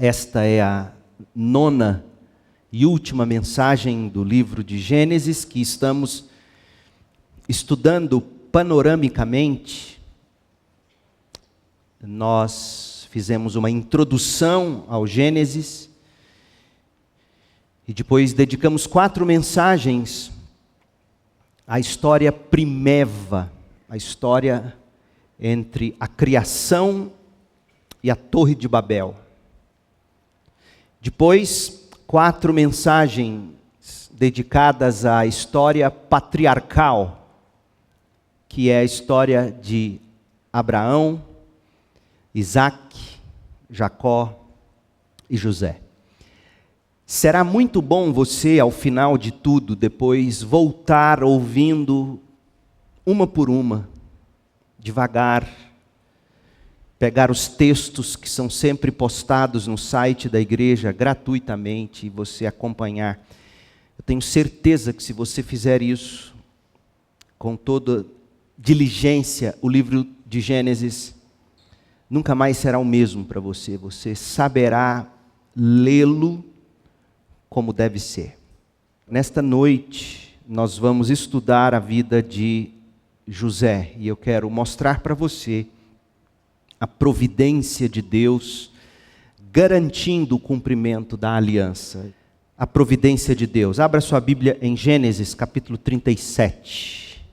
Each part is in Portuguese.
Esta é a 9ª e última mensagem do livro de Gênesis, que estamos estudando panoramicamente. Nós fizemos uma introdução ao Gênesis e depois dedicamos 4 mensagens à história primeva, a história entre a criação e a Torre de Babel. Depois, 4 mensagens dedicadas à história patriarcal, que é a história de Abraão, Isaac, Jacó e José. Será muito bom você, ao final de tudo, depois voltar ouvindo uma por uma, devagar, pegar os textos que são sempre postados no site da igreja gratuitamente e você acompanhar. Eu tenho certeza que se você fizer isso com toda diligência, o livro de Gênesis nunca mais será o mesmo para você. Você saberá lê-lo como deve ser. Nesta noite, nós vamos estudar a vida de José e eu quero mostrar para você a providência de Deus, garantindo o cumprimento da aliança. A providência de Deus. Abra sua Bíblia em Gênesis, capítulo 37.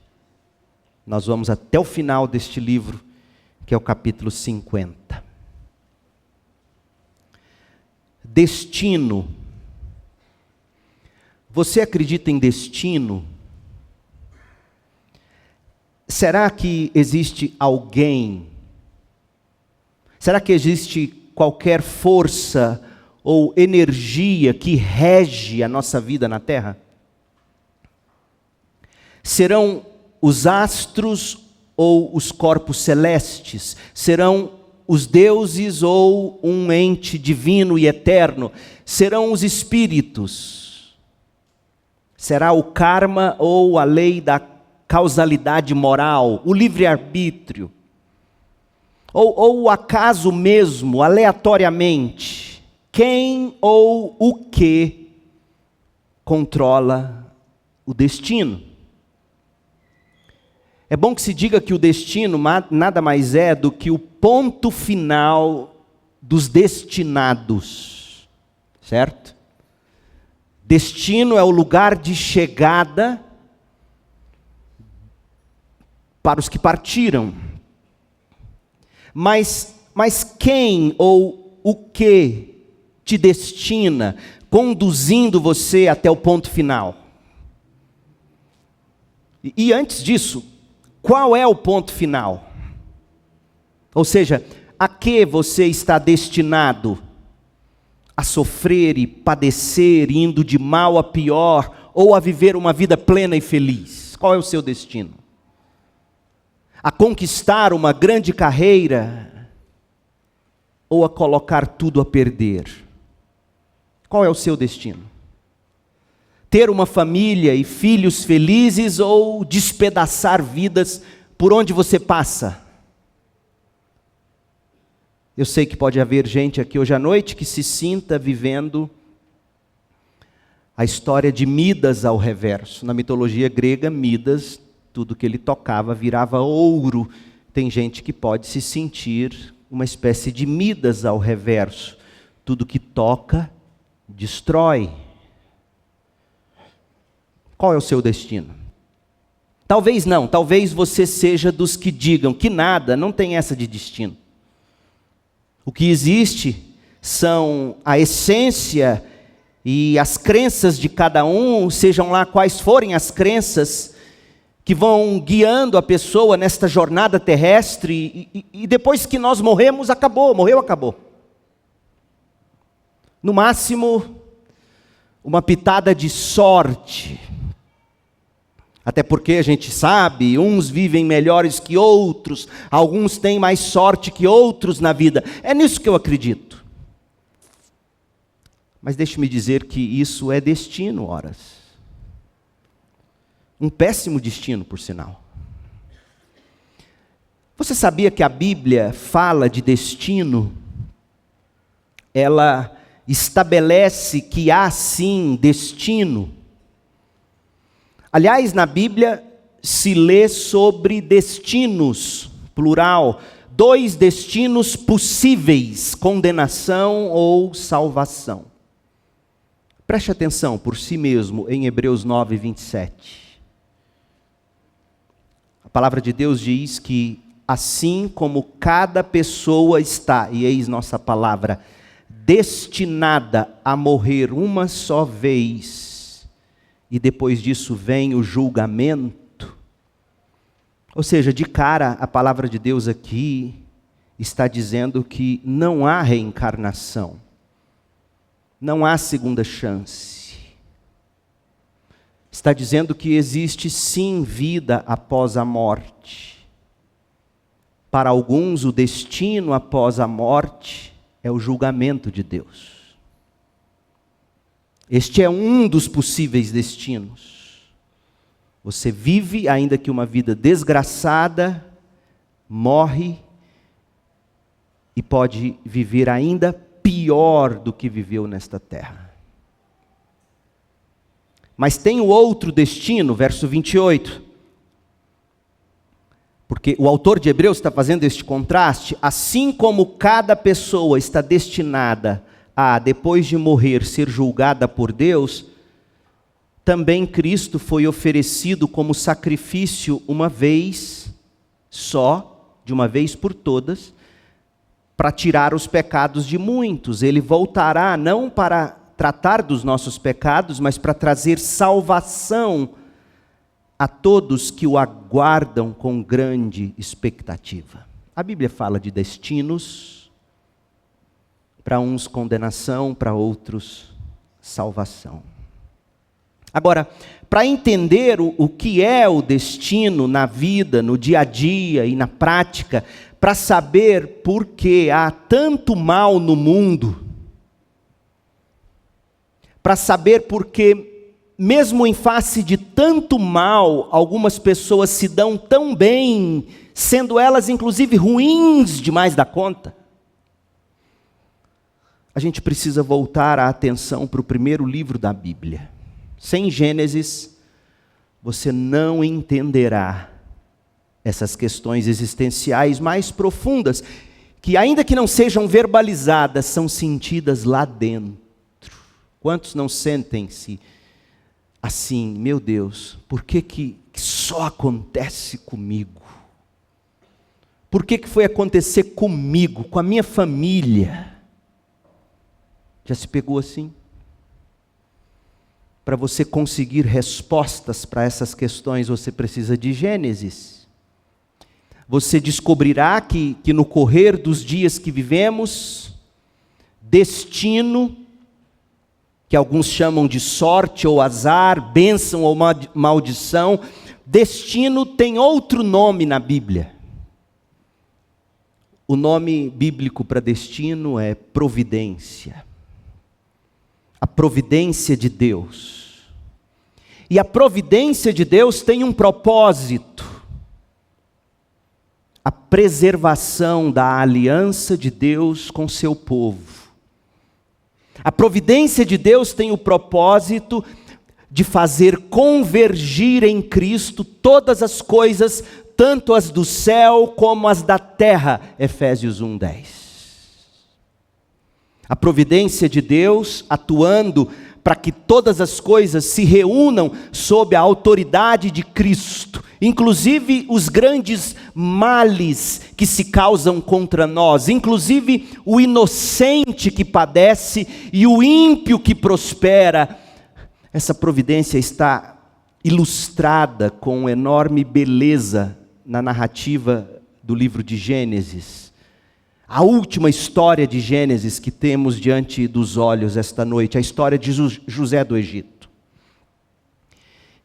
Nós vamos até o final deste livro, que é o capítulo 50. Destino. Você acredita em destino? Será que existe alguém? Será que existe qualquer força ou energia que rege a nossa vida na Terra? Serão os astros ou os corpos celestes? Serão os deuses ou um ente divino e eterno? Serão os espíritos? Será o karma ou a lei da causalidade moral, o livre-arbítrio? Ou o acaso mesmo, aleatoriamente? Quem ou o que controla o destino? É bom que se diga que o destino nada mais é do que o ponto final dos destinados, certo? Destino é o lugar de chegada para os que partiram. Mas quem ou o que te destina, conduzindo você até o ponto final? E antes disso, qual é o ponto final? Ou seja, a que você está destinado? A sofrer e padecer, indo de mal a pior, ou a viver uma vida plena e feliz? Qual é o seu destino? A conquistar uma grande carreira, ou a colocar tudo a perder? Qual é o seu destino? Ter uma família e filhos felizes, ou despedaçar vidas por onde você passa? Eu sei que pode haver gente aqui hoje à noite que se sinta vivendo a história de Midas ao reverso. Na mitologia grega, Midas, tudo que ele tocava virava ouro. Tem gente que pode se sentir uma espécie de Midas ao reverso. Tudo que toca, destrói. Qual é o seu destino? Talvez não, talvez você seja dos que digam que nada, não tem essa de destino. O que existe são a essência e as crenças de cada um, sejam lá quais forem as crenças, que vão guiando a pessoa nesta jornada terrestre, e depois que nós morremos, acabou, morreu, acabou. No máximo, uma pitada de sorte. Até porque a gente sabe, uns vivem melhores que outros, alguns têm mais sorte que outros na vida. É nisso que eu acredito. Mas deixe-me dizer que isso é destino, horas. Um péssimo destino, por sinal. Você sabia que a Bíblia fala de destino ela estabelece que há sim destino. Aliás, na Bíblia se lê sobre destinos, plural, 2 destinos possíveis, condenação ou salvação. Preste atenção por si mesmo em Hebreus 9, 27. A palavra de Deus diz que assim como cada pessoa está, e eis nossa palavra, destinada a morrer uma só vez, e depois disso vem o julgamento. Ou seja, de cara, a palavra de Deus aqui está dizendo que não há reencarnação, não há segunda chance. Está dizendo que existe sim vida após a morte. Para alguns, o destino após a morte é o julgamento de Deus. Este é um dos possíveis destinos. Você vive, ainda que uma vida desgraçada, morre e pode viver ainda pior do que viveu nesta terra. Mas tem o outro destino, verso 28. Porque o autor de Hebreus está fazendo este contraste. Assim como cada pessoa está destinada a, depois de morrer, ser julgada por Deus, também Cristo foi oferecido como sacrifício uma vez só, de uma vez por todas, para tirar os pecados de muitos. Ele voltará não para tratar dos nossos pecados, mas para trazer salvação a todos que o aguardam com grande expectativa. A Bíblia fala de destinos, para uns condenação, para outros salvação. Agora, para entender o que é o destino na vida, no dia a dia e na prática, para saber por que há tanto mal no mundo, para saber por que mesmo em face de tanto mal, algumas pessoas se dão tão bem, sendo elas inclusive ruins demais da conta. A gente precisa voltar a atenção para o primeiro livro da Bíblia. Sem Gênesis, você não entenderá essas questões existenciais mais profundas, que ainda que não sejam verbalizadas, são sentidas lá dentro. Quantos não sentem-se assim, meu Deus, por que só acontece comigo? Por que foi acontecer comigo, com a minha família? Já se pegou assim? Para você conseguir respostas para essas questões, você precisa de Gênesis. Você descobrirá que no correr dos dias que vivemos, destino, que alguns chamam de sorte ou azar, bênção ou maldição, destino tem outro nome na Bíblia. O nome bíblico para destino é providência. A providência de Deus. E a providência de Deus tem um propósito: a preservação da aliança de Deus com seu povo. A providência de Deus tem o propósito de fazer convergir em Cristo todas as coisas, tanto as do céu como as da terra. Efésios 1:10. A providência de Deus atuando para que todas as coisas se reúnam sob a autoridade de Cristo, inclusive os grandes males que se causam contra nós, inclusive o inocente que padece e o ímpio que prospera. Essa providência está ilustrada com enorme beleza na narrativa do livro de Gênesis. A última história de Gênesis que temos diante dos olhos esta noite, a história de José do Egito,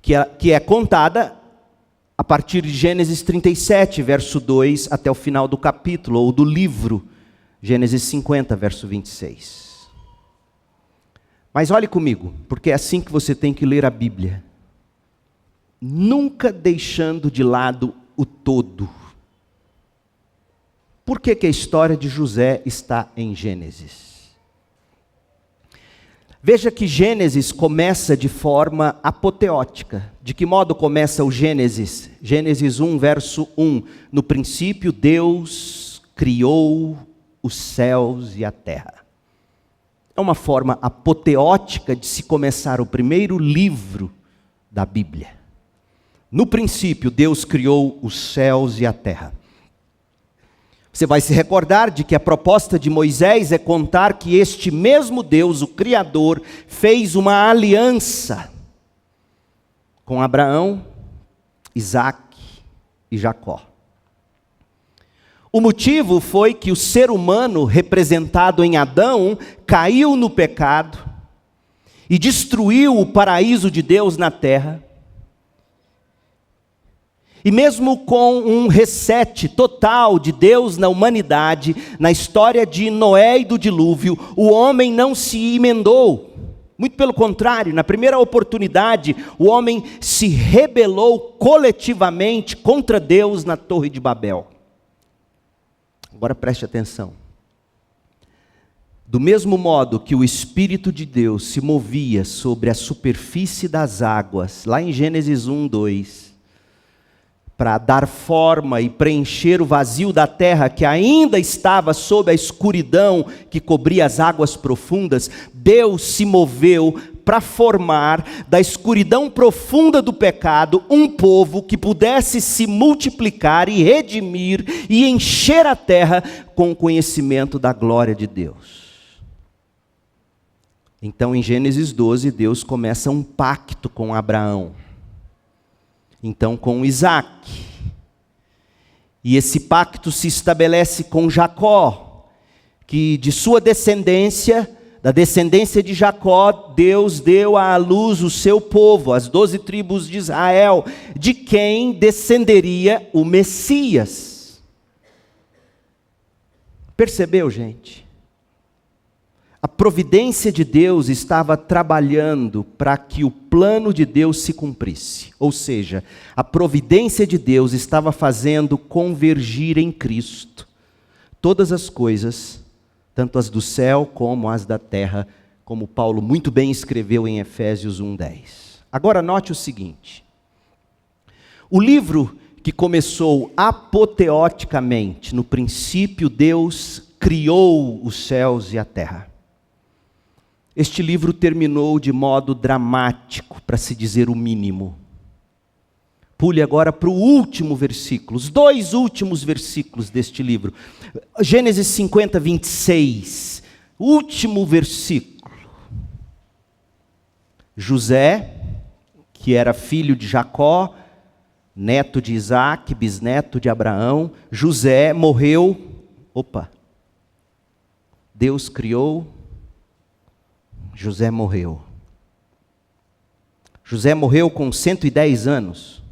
que é contada a partir de Gênesis 37, verso 2, até o final do capítulo, ou do livro, Gênesis 50, verso 26. Mas olhe comigo, porque é assim que você tem que ler a Bíblia. Nunca deixando de lado o todo. Por que a história de José está em Gênesis? Veja que Gênesis começa de forma apoteótica. De que modo começa o Gênesis? Gênesis 1, verso 1. No princípio, Deus criou os céus e a terra. É uma forma apoteótica de se começar o primeiro livro da Bíblia. No princípio, Deus criou os céus e a terra. Você vai se recordar de que a proposta de Moisés é contar que este mesmo Deus, o Criador, fez uma aliança com Abraão, Isaque e Jacó. O motivo foi que o ser humano, representado em Adão, caiu no pecado e destruiu o paraíso de Deus na terra. E mesmo com um reset total de Deus na humanidade, na história de Noé e do dilúvio, o homem não se emendou. Muito pelo contrário, na primeira oportunidade, o homem se rebelou coletivamente contra Deus na Torre de Babel. Agora preste atenção. Do mesmo modo que o Espírito de Deus se movia sobre a superfície das águas, lá em Gênesis 1, 2, para dar forma e preencher o vazio da terra que ainda estava sob a escuridão que cobria as águas profundas, Deus se moveu para formar da escuridão profunda do pecado um povo que pudesse se multiplicar e redimir e encher a terra com o conhecimento da glória de Deus. Então, em Gênesis 12, Deus começa um pacto com Abraão. Então com Isaque, e esse pacto se estabelece com Jacó, que de sua descendência, da descendência de Jacó, Deus deu à luz o seu povo, as 12 tribos de Israel, de quem descenderia o Messias. Percebeu, gente? A providência de Deus estava trabalhando para que o plano de Deus se cumprisse. Ou seja, a providência de Deus estava fazendo convergir em Cristo todas as coisas, tanto as do céu como as da terra, como Paulo muito bem escreveu em Efésios 1:10. Agora note o seguinte: o livro que começou apoteoticamente, no princípio Deus criou os céus e a terra. Este livro terminou de modo dramático, para se dizer o mínimo. Pule agora para o último versículo, os 2 últimos versículos deste livro. Gênesis 50, 26, último versículo. José, que era filho de Jacó, neto de Isaque, bisneto de Abraão, José morreu. Deus criou, José morreu. José morreu com 110 anos.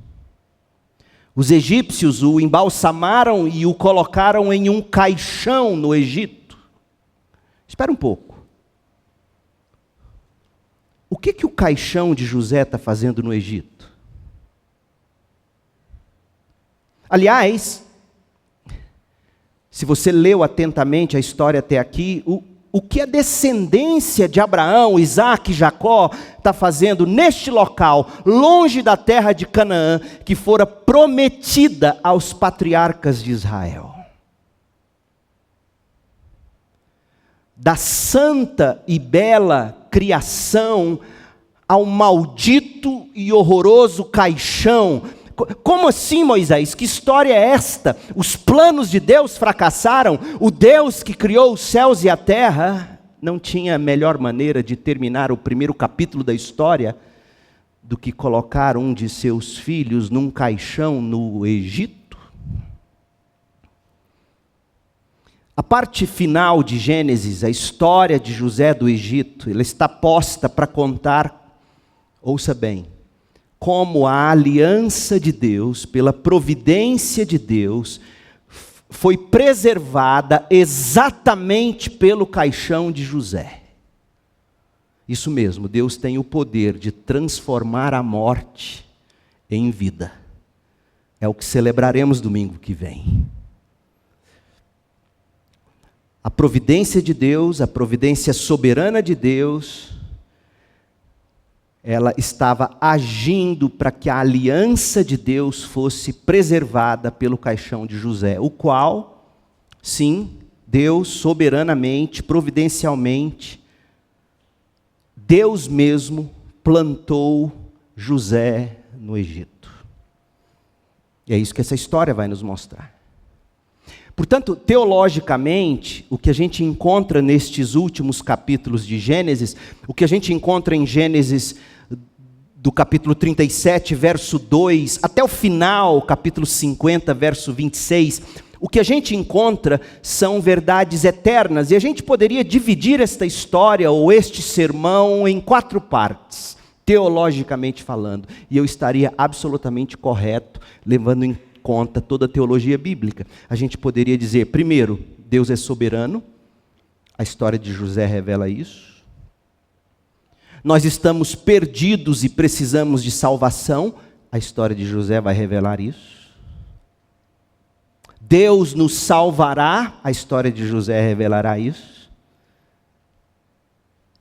Os egípcios o embalsamaram e o colocaram em um caixão no Egito. Espera um pouco. O que o caixão de José está fazendo no Egito? Aliás, se você leu atentamente a história até aqui, o que a descendência de Abraão, Isaque e Jacó está fazendo neste local, longe da terra de Canaã, que fora prometida aos patriarcas de Israel. Da santa e bela criação ao maldito e horroroso caixão. Como assim, Moisés? Que história é esta? Os planos de Deus fracassaram? O Deus que criou os céus e a terra não tinha melhor maneira de terminar o primeiro capítulo da história do que colocar um de seus filhos num caixão no Egito? A parte final de Gênesis, a história de José do Egito, ela está posta para contar, ouça bem, como a aliança de Deus, pela providência de Deus, foi preservada exatamente pelo caixão de José. Isso mesmo, Deus tem o poder de transformar a morte em vida. É o que celebraremos domingo que vem. A providência de Deus, a providência soberana de Deus, ela estava agindo para que a aliança de Deus fosse preservada pelo caixão de José, o qual, sim, Deus soberanamente, providencialmente, Deus mesmo plantou José no Egito. E é isso que essa história vai nos mostrar. Portanto, teologicamente, o que a gente encontra nestes últimos capítulos de Gênesis, o que a gente encontra em Gênesis do capítulo 37, verso 2, até o final, capítulo 50, verso 26, o que a gente encontra são verdades eternas, e a gente poderia dividir esta história ou este sermão em 4 partes, teologicamente falando, e eu estaria absolutamente correto, levando em conta toda a teologia bíblica. A gente poderia dizer, primeiro, Deus é soberano, a história de José revela isso. Nós estamos perdidos e precisamos de salvação, a história de José vai revelar isso. Deus nos salvará, a história de José revelará isso.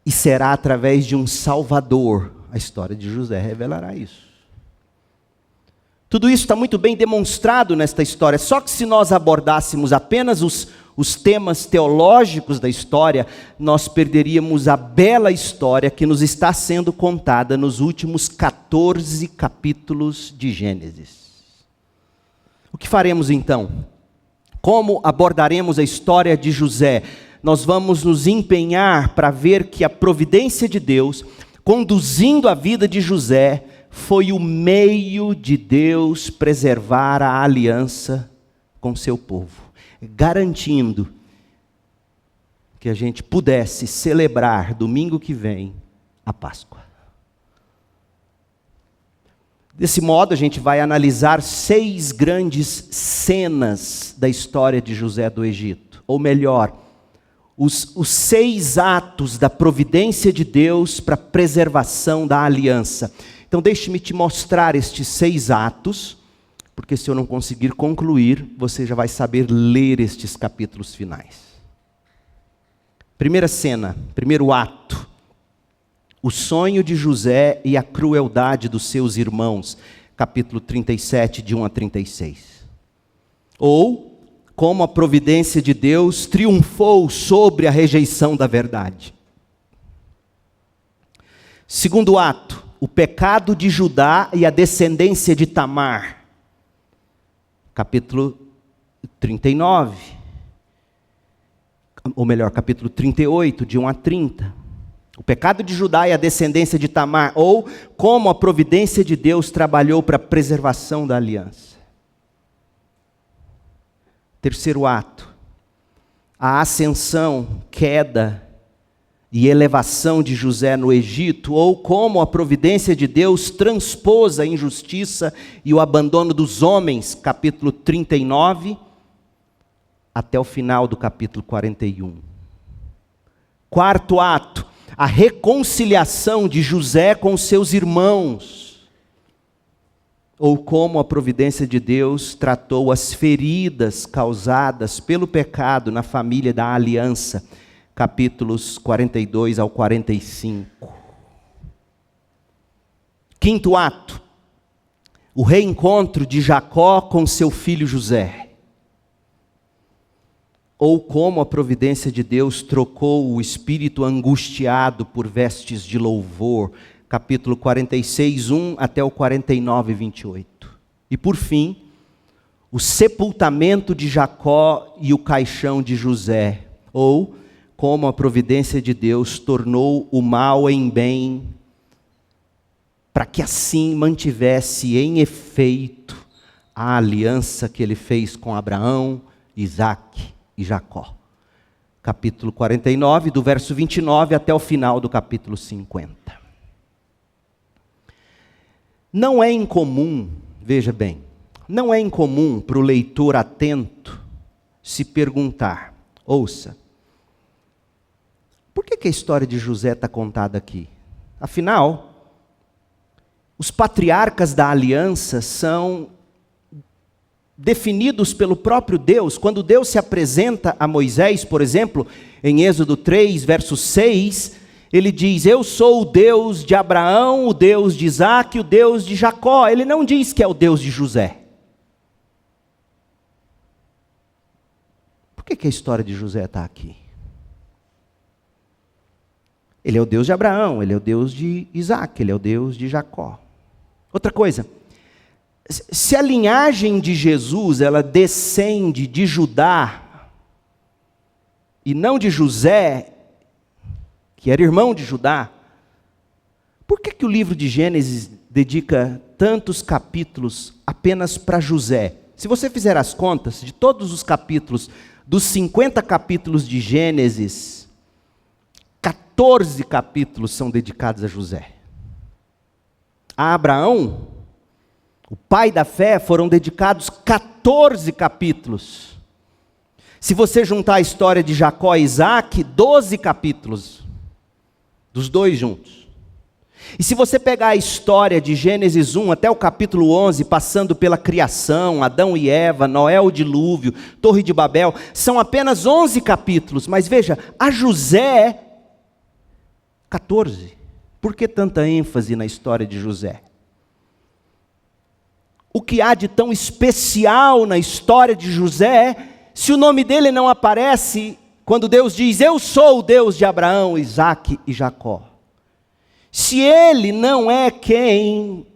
E será através de um Salvador, a história de José revelará isso. Tudo isso está muito bem demonstrado nesta história, só que se nós abordássemos apenas os temas teológicos da história, nós perderíamos a bela história que nos está sendo contada nos últimos 14 capítulos de Gênesis. O que faremos então? Como abordaremos a história de José? Nós vamos nos empenhar para ver que a providência de Deus, conduzindo a vida de José, foi o meio de Deus preservar a aliança com seu povo, garantindo que a gente pudesse celebrar domingo que vem a Páscoa. Desse modo, a gente vai analisar 6 grandes cenas da história de José do Egito. Ou melhor, os 6 atos da providência de Deus para a preservação da aliança. Então, deixe-me te mostrar estes 6 atos, porque se eu não conseguir concluir, você já vai saber ler estes capítulos finais. Primeira cena, primeiro ato. O sonho de José e a crueldade dos seus irmãos, capítulo 37, de 1 a 36. Ou, como a providência de Deus triunfou sobre a rejeição da verdade. Segundo ato, o pecado de Judá e a descendência de Tamar, capítulo 39. Ou melhor, capítulo 38, de 1 a 30. O pecado de Judá e a descendência de Tamar, ou como a providência de Deus trabalhou para a preservação da aliança. Terceiro ato, a ascensão, queda e elevação de José no Egito, ou como a providência de Deus transpôs a injustiça e o abandono dos homens, capítulo 39, até o final do capítulo 41. Quarto ato, a reconciliação de José com seus irmãos, ou como a providência de Deus tratou as feridas causadas pelo pecado na família da aliança, capítulos 42 ao 45. Quinto ato, o reencontro de Jacó com seu filho José. Ou como a providência de Deus trocou o espírito angustiado por vestes de louvor, capítulo 46, 1 até o 49, 28. E por fim, o sepultamento de Jacó e o caixão de José, ou como a providência de Deus tornou o mal em bem, para que assim mantivesse em efeito a aliança que ele fez com Abraão, Isaque e Jacó. Capítulo 49, do verso 29 até o final do capítulo 50. Não é incomum, veja bem, não é incomum para o leitor atento se perguntar, ouça, por que a história de José está contada aqui? Afinal, os patriarcas da aliança são definidos pelo próprio Deus. Quando Deus se apresenta a Moisés, por exemplo, em Êxodo 3, verso 6, ele diz: eu sou o Deus de Abraão, o Deus de Isaac, o Deus de Jacó. Ele não diz que é o Deus de José. Por que a história de José está aqui? Ele é o Deus de Abraão, ele é o Deus de Isaac, ele é o Deus de Jacó. Outra coisa, se a linhagem de Jesus, ela descende de Judá, e não de José, que era irmão de Judá, por que o livro de Gênesis dedica tantos capítulos apenas para José? Se você fizer as contas, de todos os capítulos, dos 50 capítulos de Gênesis, 14 capítulos são dedicados a José. A Abraão, o pai da fé, foram dedicados 14 capítulos. Se você juntar a história de Jacó e Isaac, 12 capítulos, dos dois juntos. E se você pegar a história de Gênesis 1 até o capítulo 11, passando pela criação, Adão e Eva, Noé, o dilúvio, Torre de Babel, são apenas 11 capítulos, mas veja, a José, 14. Por que tanta ênfase na história de José? O que há de tão especial na história de José, se o nome dele não aparece quando Deus diz: eu sou o Deus de Abraão, Isaac e Jacó? Se ele não é quem,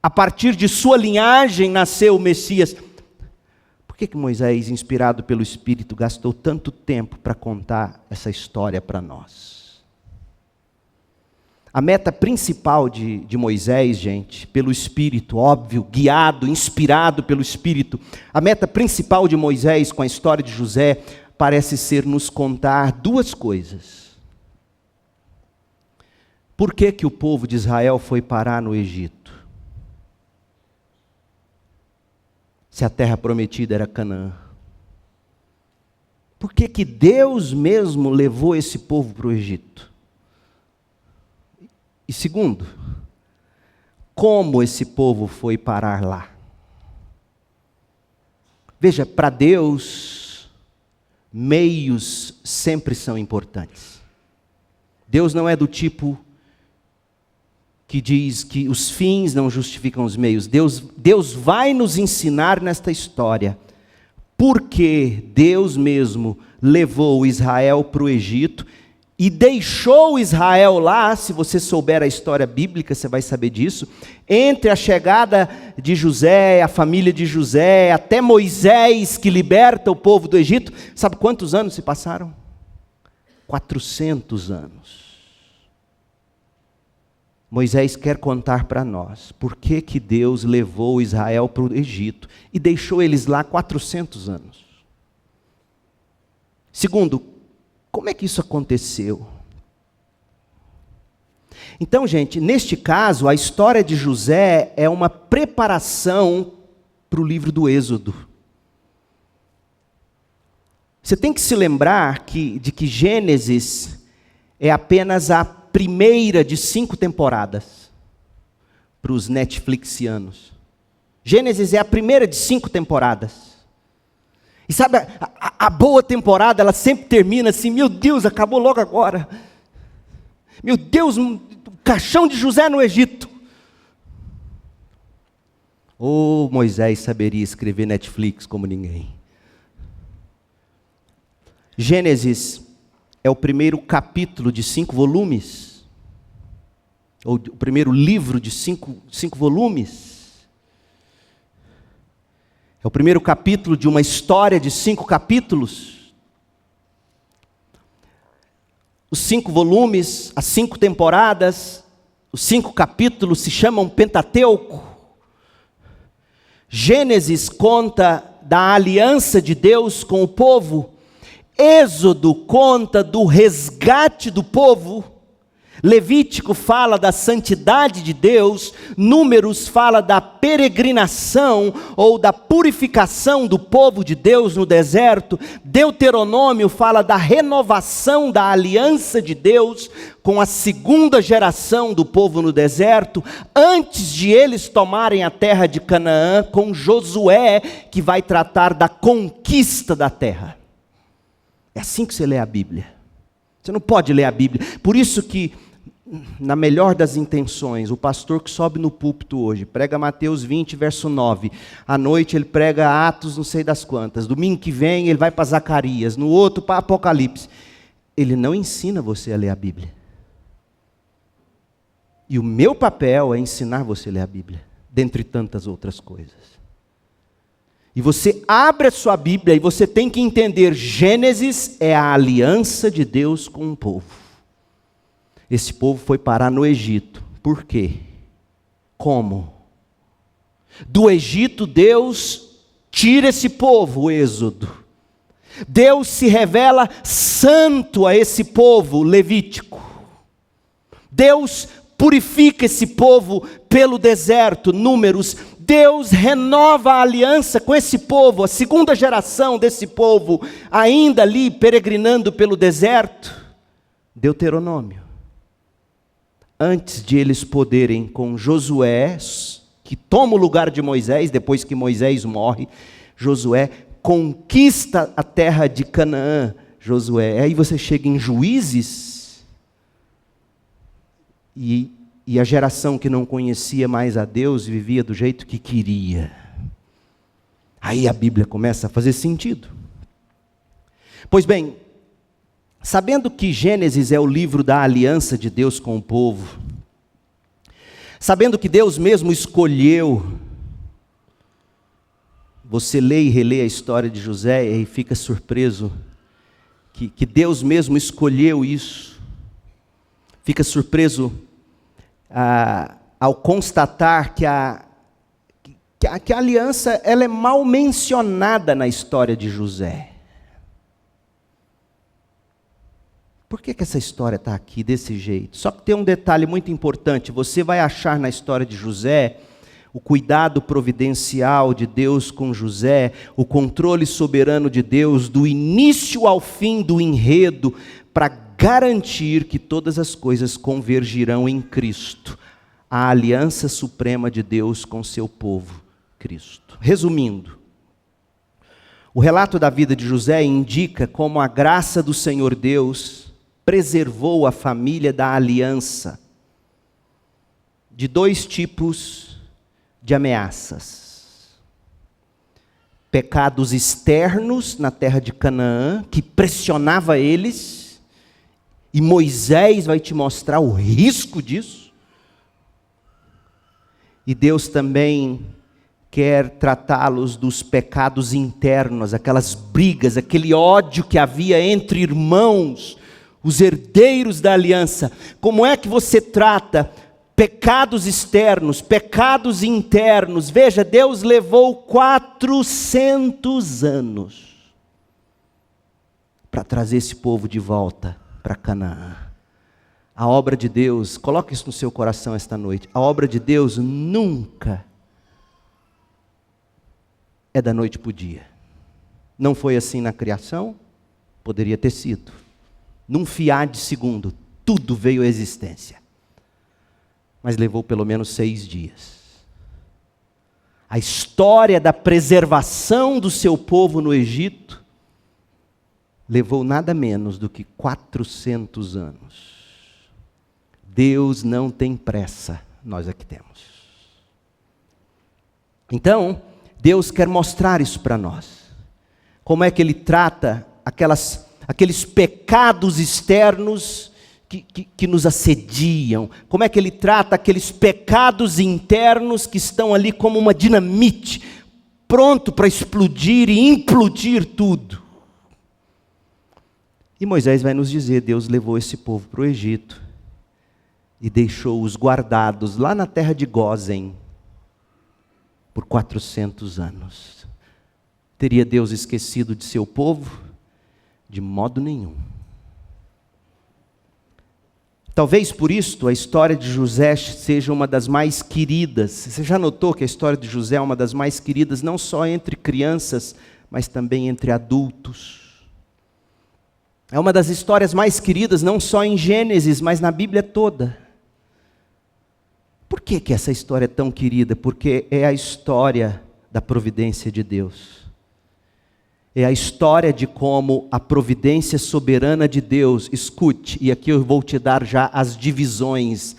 a partir de sua linhagem, nasceu o Messias, por que Moisés, inspirado pelo Espírito, gastou tanto tempo para contar essa história para nós? A meta principal de Moisés, gente, pelo Espírito, óbvio, guiado, inspirado pelo Espírito, a meta principal de Moisés com a história de José parece ser nos contar duas coisas. Por que o povo de Israel foi parar no Egito? Se a terra prometida era Canaã. Por que Deus mesmo levou esse povo para o Egito? E segundo, como esse povo foi parar lá? Veja, para Deus, meios sempre são importantes. Deus não é do tipo que diz que os fins não justificam os meios. Deus vai nos ensinar nesta história, porque Deus mesmo levou Israel para o Egito, e deixou Israel lá. Se você souber a história bíblica, você vai saber disso. Entre a chegada de José, a família de José, até Moisés, que liberta o povo do Egito, sabe quantos anos se passaram? 400 anos. Moisés quer contar para nós por que Deus levou Israel para o Egito e deixou eles lá 400 anos. Segundo, como é que isso aconteceu? Então, gente, neste caso, a história de José é uma preparação para o livro do Êxodo. Você tem que se lembrar de que Gênesis é apenas a primeira de 5 temporadas para os Netflixianos. Gênesis é a primeira de 5 temporadas. E sabe, a boa temporada, ela sempre termina assim: meu Deus, acabou logo agora. Meu Deus, o caixão de José no Egito. Oh, Moisés saberia escrever Netflix como ninguém. Gênesis é o primeiro capítulo de 5 volumes, ou o primeiro livro de 5 volumes. É o primeiro capítulo de uma história de 5 capítulos. Os 5 volumes, as 5 temporadas, os 5 capítulos se chamam Pentateuco. Gênesis conta da aliança de Deus com o povo. Êxodo conta do resgate do povo. Levítico fala da santidade de Deus. Números fala da peregrinação ou da purificação do povo de Deus no deserto. Deuteronômio fala da renovação da aliança de Deus com a segunda geração do povo no deserto, antes de eles tomarem a terra de Canaã, com Josué, que vai tratar da conquista da terra. É assim que você lê a Bíblia. Você não pode ler a Bíblia. Por isso que, na melhor das intenções, o pastor que sobe no púlpito hoje, prega Mateus 20, verso 9. À noite ele prega Atos não sei das quantas. Domingo que vem ele vai para Zacarias. No outro para Apocalipse. Ele não ensina você a ler a Bíblia. E o meu papel é ensinar você a ler a Bíblia, dentre tantas outras coisas. E você abre a sua Bíblia e você tem que entender, Gênesis é a aliança de Deus com um povo. Esse povo foi parar no Egito. Por quê? Como? Do Egito Deus tira esse povo, o Êxodo. Deus se revela santo a esse povo levítico. Deus purifica esse povo pelo deserto, Números. Deus renova a aliança com esse povo, a segunda geração desse povo, ainda ali peregrinando pelo deserto, Deuteronômio. Antes de eles poderem, com Josué, que toma o lugar de Moisés, depois que Moisés morre, Josué conquista a terra de Canaã, Josué. Aí você chega em Juízes, e a geração que não conhecia mais a Deus vivia do jeito que queria. Aí a Bíblia começa a fazer sentido. Pois bem, sabendo que Gênesis é o livro da aliança de Deus com o povo, sabendo que Deus mesmo escolheu, você lê e relê a história de José e fica surpreso que Deus mesmo escolheu isso. Fica surpreso ao constatar que a aliança ela é mal mencionada na história de José. Por que essa história está aqui desse jeito? Só que tem um detalhe muito importante. Você vai achar na história de José o cuidado providencial de Deus com José, o controle soberano de Deus do início ao fim do enredo, para garantir que todas as coisas convergirão em Cristo, a aliança suprema de Deus com seu povo, Cristo. Resumindo, o relato da vida de José indica como a graça do Senhor Deus preservou a família da aliança de dois tipos de ameaças. Pecados externos na terra de Canaã, que pressionava eles, e Moisés vai te mostrar o risco disso. E Deus também quer tratá-los dos pecados internos, aquelas brigas, aquele ódio que havia entre irmãos, os herdeiros da aliança. Como é que você trata pecados externos, pecados internos? Veja, Deus levou 400 anos para trazer esse povo de volta para Canaã. A obra de Deus, coloque isso no seu coração esta noite, a obra de Deus nunca é da noite para o dia. Não foi assim na criação? Poderia ter sido. Num fiar de segundo, tudo veio à existência. Mas levou pelo menos 6 dias. A história da preservação do seu povo no Egito levou nada menos do que 400 anos. Deus não tem pressa, nós aqui temos. Então, Deus quer mostrar isso para nós. Como é que Ele trata aqueles pecados externos que nos assediam. Como é que Ele trata aqueles pecados internos que estão ali como uma dinamite, pronto para explodir e implodir tudo. E Moisés vai nos dizer, Deus levou esse povo para o Egito e deixou-os guardados lá na terra de Gósen por 400 anos. Teria Deus esquecido de seu povo? De modo nenhum. Talvez por isso a história de José seja uma das mais queridas. Você já notou que a história de José é uma das mais queridas, não só entre crianças, mas também entre adultos. É uma das histórias mais queridas, não só em Gênesis, mas na Bíblia toda. Por que essa história é tão querida? Porque é a história da providência de Deus. É a história de como a providência soberana de Deus, escute, e aqui eu vou te dar já as divisões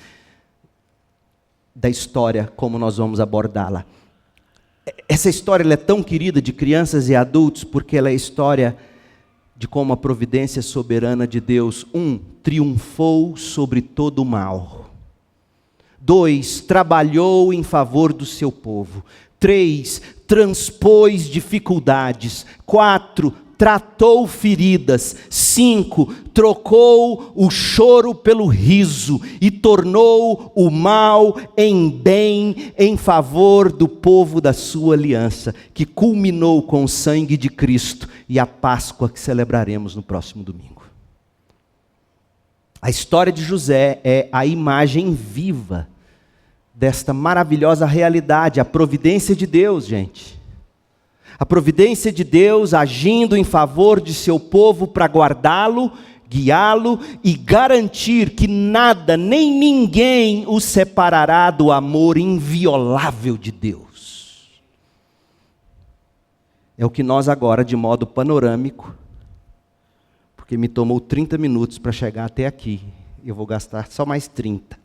da história, como nós vamos abordá-la. Essa história ela é tão querida de crianças e adultos, porque ela é a história de como a providência soberana de Deus, 1, triunfou sobre todo o mal. 2, trabalhou em favor do seu povo. 3, transpôs dificuldades. 4, tratou feridas. 5, trocou o choro pelo riso e tornou o mal em bem em favor do povo da sua aliança, que culminou com o sangue de Cristo e a Páscoa que celebraremos no próximo domingo. A história de José é a imagem viva desta maravilhosa realidade, a providência de Deus, gente. A providência de Deus agindo em favor de seu povo para guardá-lo, guiá-lo e garantir que nada nem ninguém o separará do amor inviolável de Deus. É o que nós agora, de modo panorâmico, porque me tomou 30 minutos para chegar até aqui, eu vou gastar só mais 30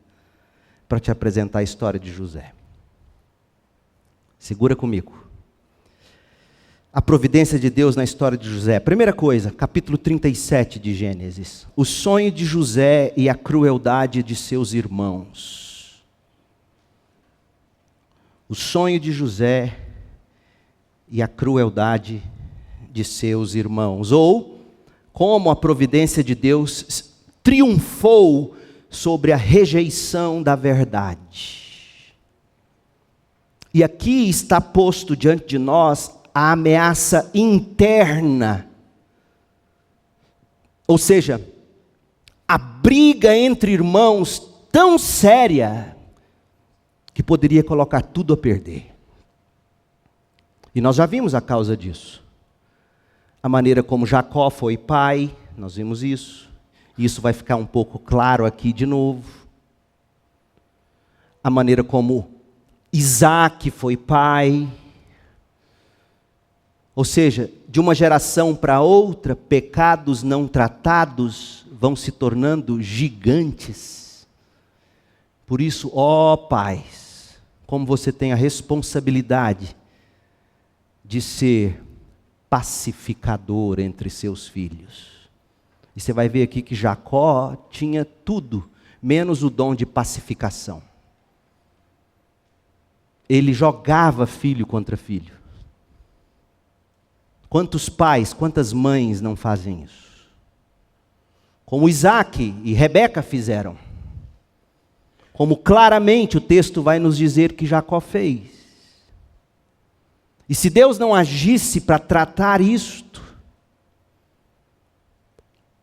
para te apresentar a história de José. Segura comigo. A providência de Deus na história de José. Primeira coisa, capítulo 37 de Gênesis. O sonho de José e a crueldade de seus irmãos. O sonho de José e a crueldade de seus irmãos. Ou, como a providência de Deus triunfou sobre a rejeição da verdade. E aqui está posto diante de nós a ameaça interna, ou seja, a briga entre irmãos tão séria que poderia colocar tudo a perder. E nós já vimos a causa disso. A maneira como Jacó foi pai, nós vimos isso. Isso vai ficar um pouco claro aqui de novo. A maneira como Isaac foi pai. Ou seja, de uma geração para outra, pecados não tratados vão se tornando gigantes. Por isso, ó pais, como você tem a responsabilidade de ser pacificador entre seus filhos. E você vai ver aqui que Jacó tinha tudo, menos o dom de pacificação. Ele jogava filho contra filho. Quantos pais, quantas mães não fazem isso? Como Isaac e Rebeca fizeram. Como claramente o texto vai nos dizer que Jacó fez. E se Deus não agisse para tratar isto,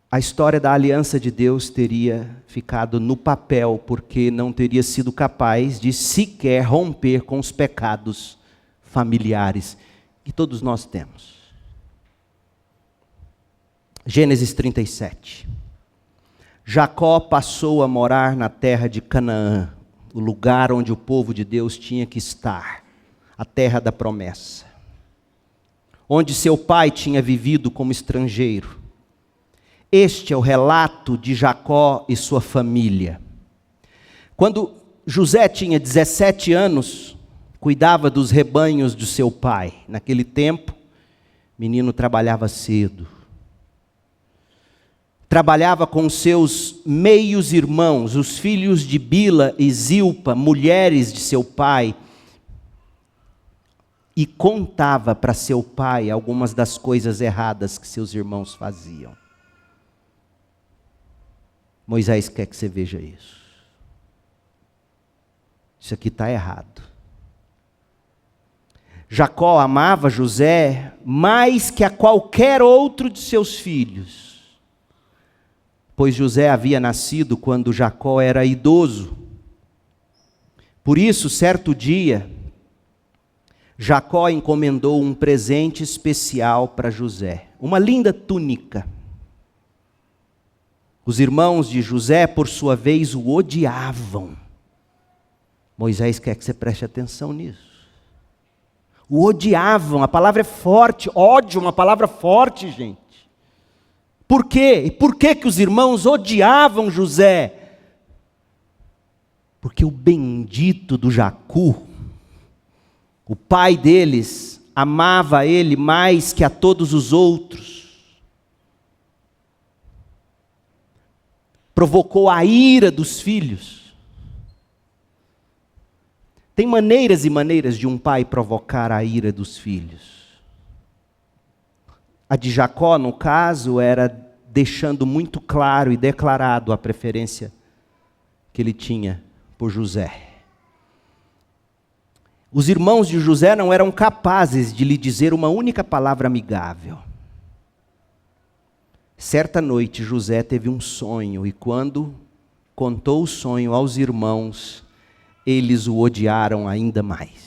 a história da aliança de Deus teria ficado no papel, porque não teria sido capaz de sequer romper com os pecados familiares que todos nós temos. Gênesis 37. Jacó passou a morar na terra de Canaã, o lugar onde o povo de Deus tinha que estar, a terra da promessa, onde seu pai tinha vivido como estrangeiro. Este é o relato de Jacó e sua família. Quando José tinha 17 anos, cuidava dos rebanhos de seu pai. Naquele tempo, o menino trabalhava cedo. Trabalhava com seus meios irmãos, os filhos de Bila e Zilpa, mulheres de seu pai, e contava para seu pai algumas das coisas erradas que seus irmãos faziam. Moisés quer que você veja isso. Isso aqui está errado. Jacó amava José mais que a qualquer outro de seus filhos, pois José havia nascido quando Jacó era idoso. Por isso, certo dia, Jacó encomendou um presente especial para José, uma linda túnica. Os irmãos de José, por sua vez, o odiavam. Moisés quer que você preste atenção nisso. O odiavam, a palavra é forte, ódio é uma palavra forte, gente. Por quê? E por que que os irmãos odiavam José? Porque o bendito do Jacu, o pai deles, amava ele mais que a todos os outros. Provocou a ira dos filhos. Tem maneiras e maneiras de um pai provocar a ira dos filhos. A de Jacó, no caso, era deixando muito claro e declarado a preferência que ele tinha por José. Os irmãos de José não eram capazes de lhe dizer uma única palavra amigável. Certa noite, José teve um sonho, e quando contou o sonho aos irmãos, eles o odiaram ainda mais.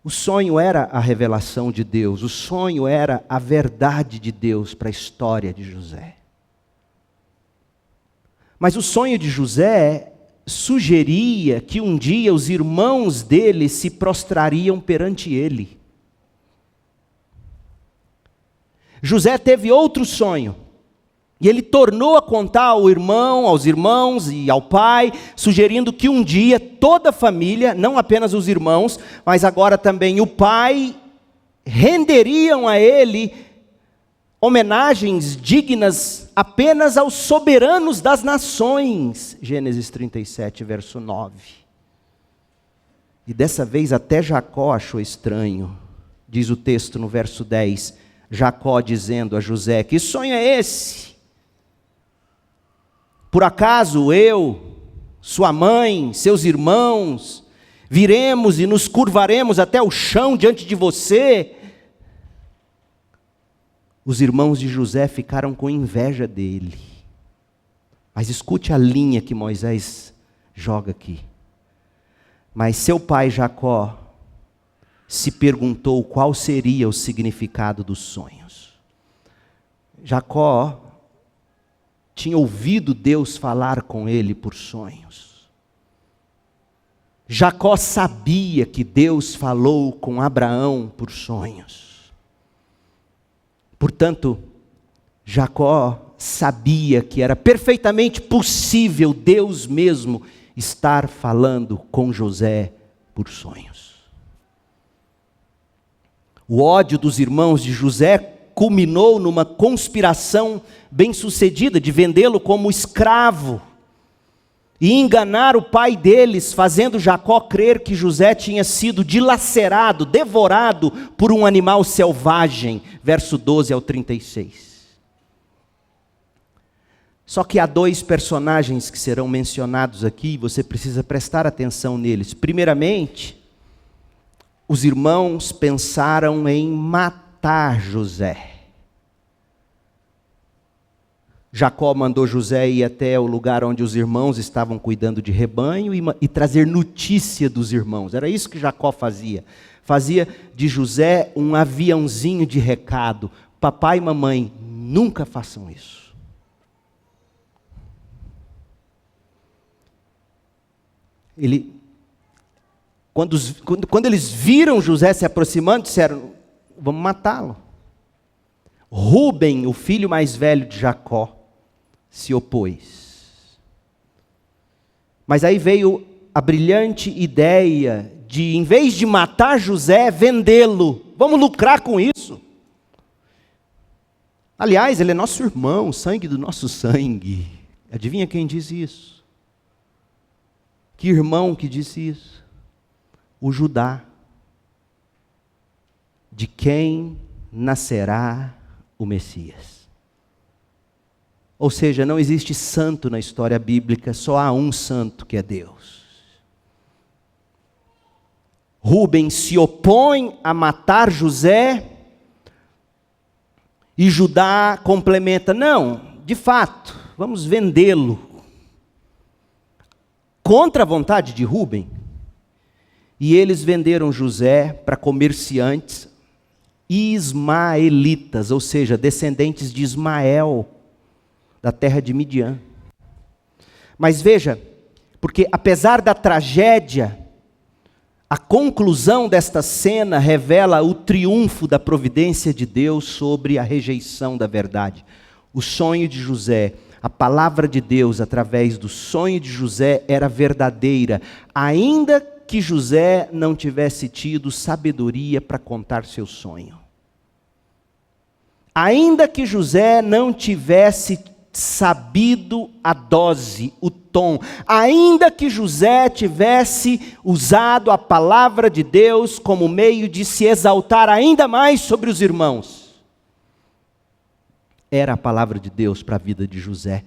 O sonho era a revelação de Deus, o sonho era a verdade de Deus para a história de José. Mas o sonho de José sugeria que um dia os irmãos dele se prostrariam perante ele. José teve outro sonho, e ele tornou a contar ao irmão, aos irmãos e ao pai, sugerindo que um dia toda a família, não apenas os irmãos, mas agora também o pai, renderiam a ele homenagens dignas apenas aos soberanos das nações. Gênesis 37, verso 9. E dessa vez até Jacó achou estranho. Diz o texto no verso 10, Jacó dizendo a José: que sonho é esse? Por acaso eu, sua mãe, seus irmãos, viremos e nos curvaremos até o chão diante de você? Os irmãos de José ficaram com inveja dele. Mas escute a linha que Moisés joga aqui. Mas seu pai Jacó se perguntou qual seria o significado dos sonhos. Jacó tinha ouvido Deus falar com ele por sonhos. Jacó sabia que Deus falou com Abraão por sonhos. Portanto, Jacó sabia que era perfeitamente possível Deus mesmo estar falando com José por sonhos. O ódio dos irmãos de José culminou numa conspiração bem-sucedida de vendê-lo como escravo e enganar o pai deles, fazendo Jacó crer que José tinha sido dilacerado, devorado por um animal selvagem, verso 12 ao 36. Só que há dois personagens que serão mencionados aqui, você precisa prestar atenção neles. Primeiramente, os irmãos pensaram em matar José. Jacó mandou José ir até o lugar onde os irmãos estavam cuidando de rebanho e trazer notícia dos irmãos. Era isso que Jacó fazia. Fazia de José um aviãozinho de recado. Papai e mamãe, nunca façam isso. Quando eles viram José se aproximando, disseram: vamos matá-lo. Rúben, o filho mais velho de Jacó, se opôs. Mas aí veio a brilhante ideia de, em vez de matar José, vendê-lo. Vamos lucrar com isso. Aliás, ele é nosso irmão, sangue do nosso sangue. Adivinha quem diz isso? Que irmão que disse isso? O Judá. De quem nascerá o Messias. Ou seja, não existe santo na história bíblica, só há um santo, que é Deus. Rúben se opõe a matar José, e Judá complementa: não, de fato, vamos vendê-lo. Contra a vontade de Rúben. E eles venderam José para comerciantes ismaelitas, ou seja, descendentes de Ismael, da terra de Midian. Mas veja, porque apesar da tragédia, A conclusão desta cena revela o triunfo da providência de Deus sobre a rejeição da verdade. O sonho de José, a palavra de Deus através do sonho de José era verdadeira, ainda que José não tivesse tido sabedoria para contar seu sonho. Ainda que José não tivesse sabido a dose, o tom, ainda que José tivesse usado a palavra de Deus como meio de se exaltar ainda mais sobre os irmãos, era a palavra de Deus para a vida de José.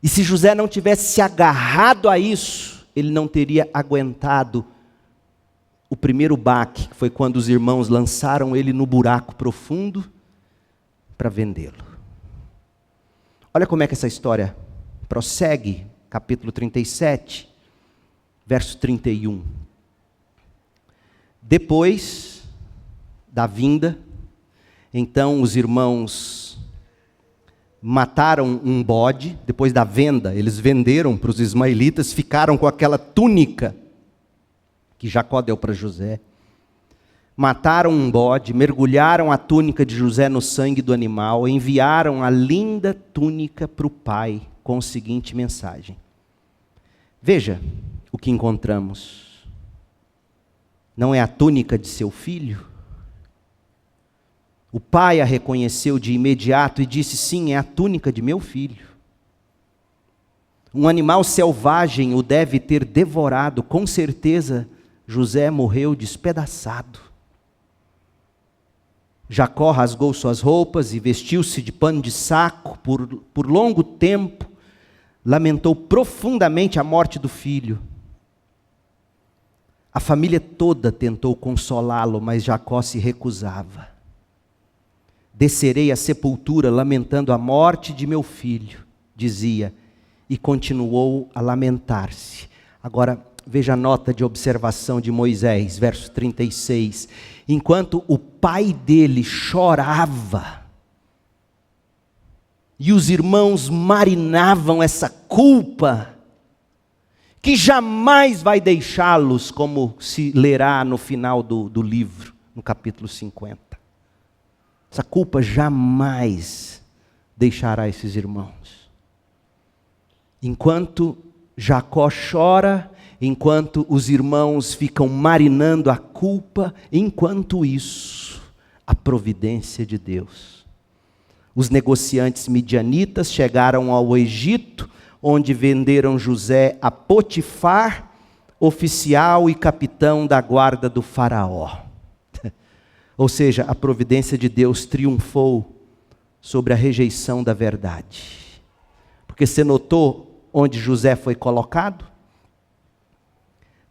E se José não tivesse se agarrado a isso, ele não teria aguentado o primeiro baque, que foi quando os irmãos lançaram ele no buraco profundo para vendê-lo. Olha como é que essa história prossegue, capítulo 37, verso 31. Depois da vinda, então os irmãos mataram um bode. Depois da venda, eles venderam para os ismaelitas, ficaram com aquela túnica que Jacó deu para José. Mataram um bode, mergulharam a túnica de José no sangue do animal, enviaram a linda túnica para o pai, com a seguinte mensagem. Veja o que encontramos. Não é a túnica de seu filho? O pai a reconheceu de imediato e disse, sim, é a túnica de meu filho. Um animal selvagem o deve ter devorado, com certeza José morreu despedaçado. Jacó rasgou suas roupas e vestiu-se de pano de saco. Por longo tempo, lamentou profundamente a morte do filho. A família toda tentou consolá-lo, mas Jacó se recusava. Descerei à sepultura lamentando a morte de meu filho, dizia, e continuou a lamentar-se. Agora, veja a nota de observação de Moisés, verso 36. Enquanto o pai dele chorava, e os irmãos marinavam essa culpa, que jamais vai deixá-los, como se lerá no final do livro, no capítulo 50. Essa culpa jamais deixará esses irmãos. Enquanto Jacó chora, enquanto os irmãos ficam marinando a culpa, enquanto isso, a providência de Deus. Os negociantes midianitas chegaram ao Egito, onde venderam José a Potifar, oficial e capitão da guarda do faraó. Ou seja, a providência de Deus triunfou sobre a rejeição da verdade. Porque você notou onde José foi colocado?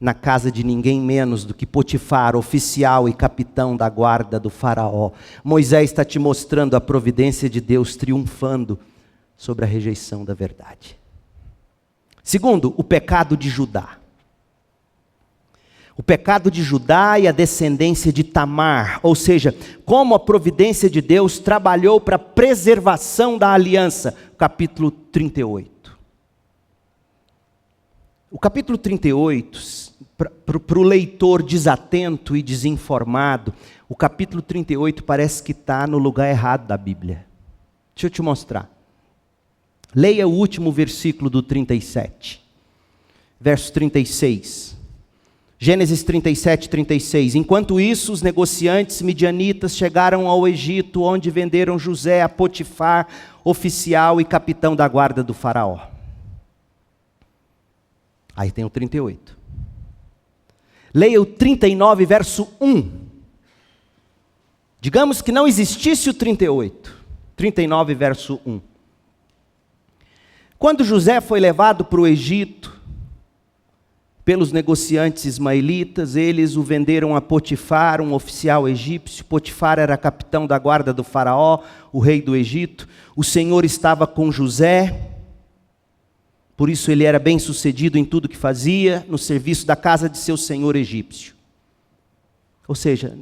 Na casa de ninguém menos do que Potifar, oficial e capitão da guarda do faraó. Moisés está te mostrando a providência de Deus triunfando sobre a rejeição da verdade. Segundo, o pecado de Judá. O pecado de Judá e a descendência de Tamar, ou seja, como a providência de Deus trabalhou para a preservação da aliança. Capítulo 38. O capítulo 38, para o leitor desatento e desinformado, o capítulo 38 parece que está no lugar errado da Bíblia. Deixa eu te mostrar. Leia o último versículo do 37, verso 36. Gênesis 37, 36. Enquanto isso, os negociantes midianitas chegaram ao Egito, onde venderam José a Potifar, oficial e capitão da guarda do faraó. Aí tem o 38. Leia o 39, verso 1. Digamos que não existisse o 38. 39, verso 1. Quando José foi levado para o Egito, pelos negociantes ismaelitas, eles o venderam a Potifar, um oficial egípcio. Potifar era capitão da guarda do faraó, o rei do Egito. O Senhor estava com José, por isso ele era bem sucedido em tudo que fazia, no serviço da casa de seu senhor egípcio. Ou seja,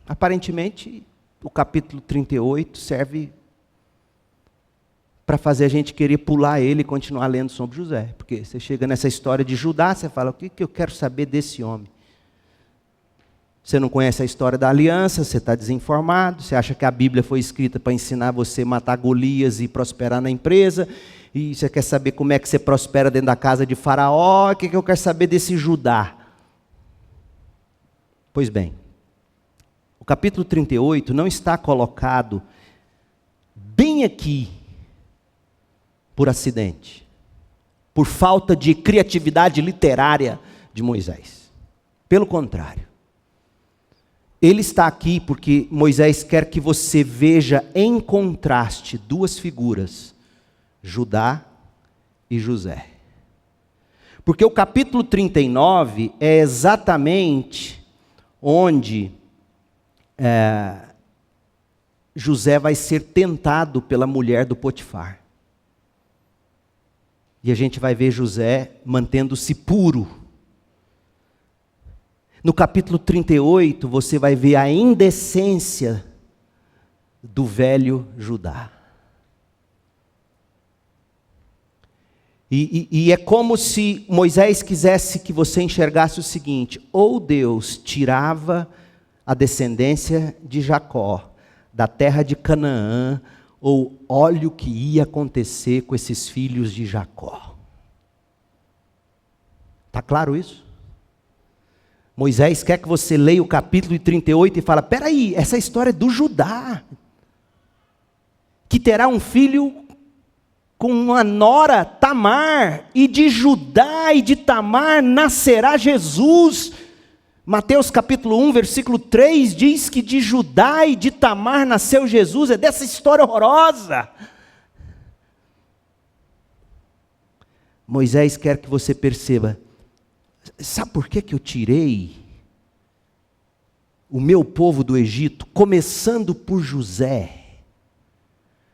aparentemente, o capítulo 38 serve para fazer a gente querer pular ele e continuar lendo sobre José. Porque você chega nessa história de Judá, você fala, o que eu quero saber desse homem? Você não conhece a história da aliança, você está desinformado, você acha que a Bíblia foi escrita para ensinar você a matar Golias e prosperar na empresa, e você quer saber como é que você prospera dentro da casa de Faraó, o que eu quero saber desse Judá? Pois bem, o capítulo 38 não está colocado bem aqui por acidente, por falta de criatividade literária de Moisés. Pelo contrário. Ele está aqui porque Moisés quer que você veja em contraste duas figuras, Judá e José. Porque o capítulo 39 é exatamente onde José vai ser tentado pela mulher do Potifar. E a gente vai ver José mantendo-se puro. No capítulo 38, você vai ver a indecência do velho Judá. E é como se Moisés quisesse que você enxergasse o seguinte: ou Deus tirava a descendência de Jacó da terra de Canaã, ou olha o que ia acontecer com esses filhos de Jacó. Está claro isso? Moisés quer que você leia o capítulo 38 e fala: peraí, essa história é do Judá, que terá um filho com uma nora, Tamar, e de Judá e de Tamar nascerá Jesus. Mateus capítulo 1, versículo 3 diz que de Judá e de Tamar nasceu Jesus. É dessa história horrorosa. Moisés quer que você perceba: sabe por que eu tirei o meu povo do Egito, começando por José?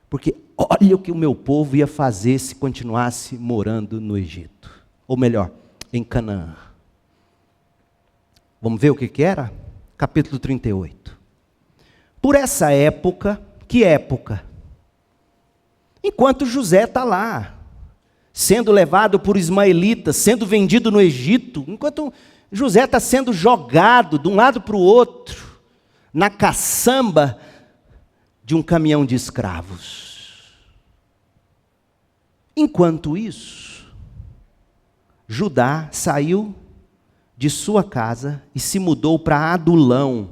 Porque olha o que o meu povo ia fazer se continuasse morando no Egito. Ou melhor, em Canaã. Vamos ver o que era? Capítulo 38. Por essa época, que época? Enquanto José está lá, sendo levado por ismaelitas, sendo vendido no Egito, enquanto José está sendo jogado de um lado para o outro, na caçamba de um caminhão de escravos. Enquanto isso, Judá saiu de sua casa e se mudou para Adulão,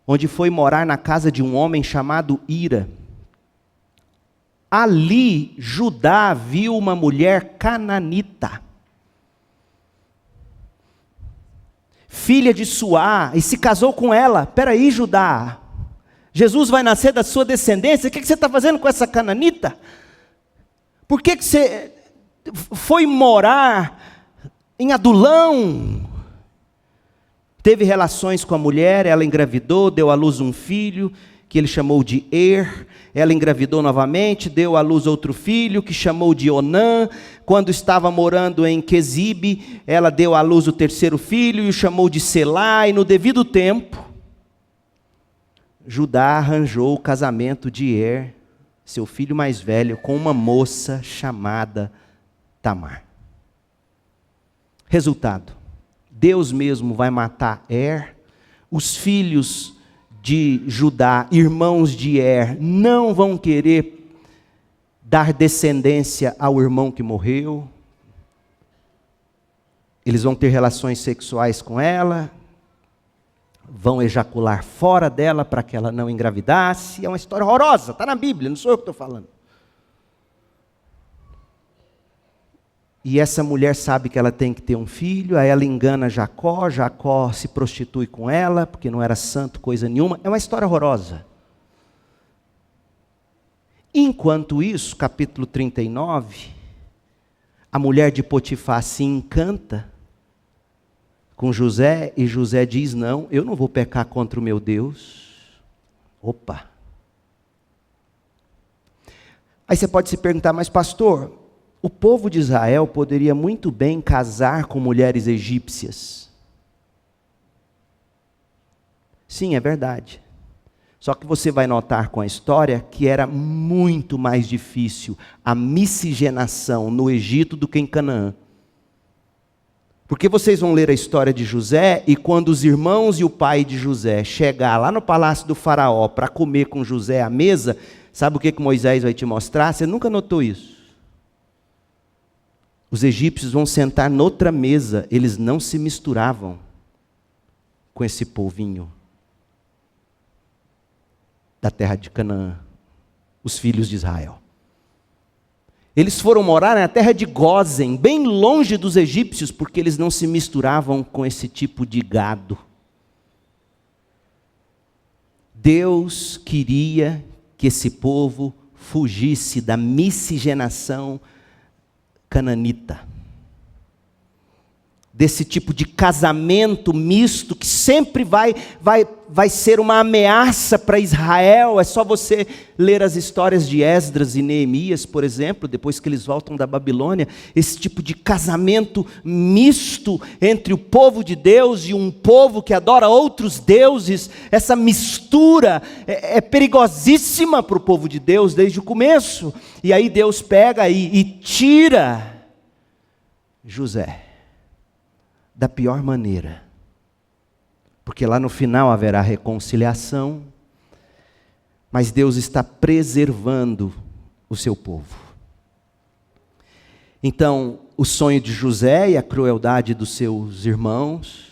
onde foi morar na casa de um homem chamado Ira. Ali, Judá viu uma mulher cananita, filha de Suá, e se casou com ela. Espera aí, Judá, Jesus vai nascer da sua descendência, o que você está fazendo com essa cananita? Por que você foi morar em Adulão? Teve relações com a mulher, ela engravidou, deu à luz um filho, que ele chamou de Er. Ela engravidou novamente, deu à luz outro filho, que chamou de Onã. Quando estava morando em Quezibe, ela deu à luz o terceiro filho, e o chamou de Selá. E no devido tempo, Judá arranjou o casamento de Er, seu filho mais velho, com uma moça chamada Tamar. Resultado: Deus mesmo vai matar Er. Os filhos de Judá, irmãos de Er, não vão querer dar descendência ao irmão que morreu. Eles vão ter relações sexuais com ela, vão ejacular fora dela para que ela não engravidasse. É uma história horrorosa, está na Bíblia, não sou eu que estou falando. E essa mulher sabe que ela tem que ter um filho, aí ela engana Jacó, Jacó se prostitui com ela, porque não era santo coisa nenhuma. É uma história horrorosa. Enquanto isso, capítulo 39, a mulher de Potifar se encanta com José, e José diz: não, eu não vou pecar contra o meu Deus. Opa! Aí você pode se perguntar: mas pastor, o povo de Israel poderia muito bem casar com mulheres egípcias. Sim, é verdade. Só que você vai notar com a história que era muito mais difícil a miscigenação no Egito do que em Canaã. Porque vocês vão ler a história de José, e quando os irmãos e o pai de José chegar lá no palácio do faraó para comer com José à mesa, sabe o que Moisés vai te mostrar? Você nunca notou isso? Os egípcios vão sentar noutra mesa, eles não se misturavam com esse povinho da terra de Canaã, os filhos de Israel. Eles foram morar na terra de Gósen, bem longe dos egípcios, porque eles não se misturavam com esse tipo de gado. Deus queria que esse povo fugisse da miscigenação cananita, desse tipo de casamento misto que sempre vai ser uma ameaça para Israel. É só você ler as histórias de Esdras e Neemias, por exemplo, depois que eles voltam da Babilônia, esse tipo de casamento misto entre o povo de Deus e um povo que adora outros deuses. Essa mistura é perigosíssima para o povo de Deus desde o começo. E aí Deus pega e tira José da pior maneira, porque lá no final haverá reconciliação, mas Deus está preservando o seu povo. Então, o sonho de José e a crueldade dos seus irmãos,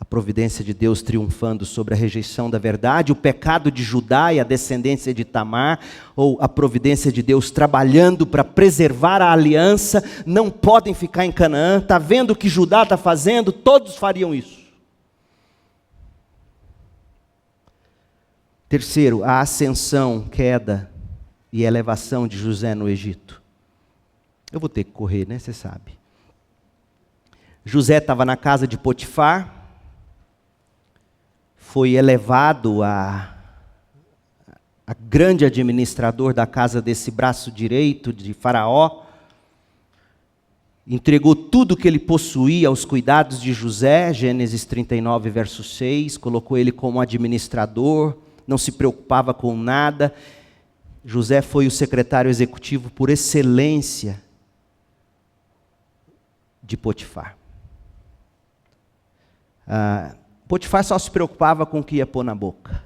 a providência de Deus triunfando sobre a rejeição da verdade, o pecado de Judá e a descendência de Tamar, ou a providência de Deus trabalhando para preservar a aliança, não podem ficar em Canaã. Está vendo o que Judá está fazendo? Todos fariam isso. Terceiro, a ascensão, queda e elevação de José no Egito. Eu vou ter que correr, né? Você sabe. José estava na casa de Potifar, foi elevado a grande administrador da casa desse braço direito de Faraó, entregou tudo que ele possuía aos cuidados de José, Gênesis 39, verso 6, colocou ele como administrador, não se preocupava com nada. José foi o secretário executivo por excelência de Potifar. Potifar só se preocupava com o que ia pôr na boca.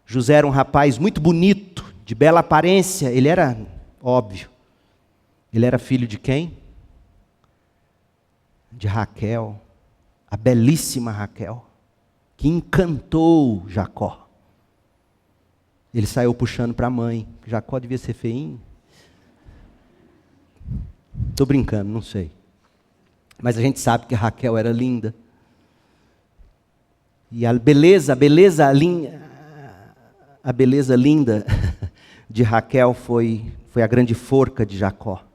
José era um rapaz muito bonito, de bela aparência. Ele era, óbvio, ele era filho de quem? De Raquel, a belíssima Raquel, que encantou Jacó. Ele saiu puxando para a mãe. Jacó devia ser feinho. Estou brincando, não sei. Mas a gente sabe que Raquel era linda. E a beleza linda de Raquel foi a grande forca de Jacó.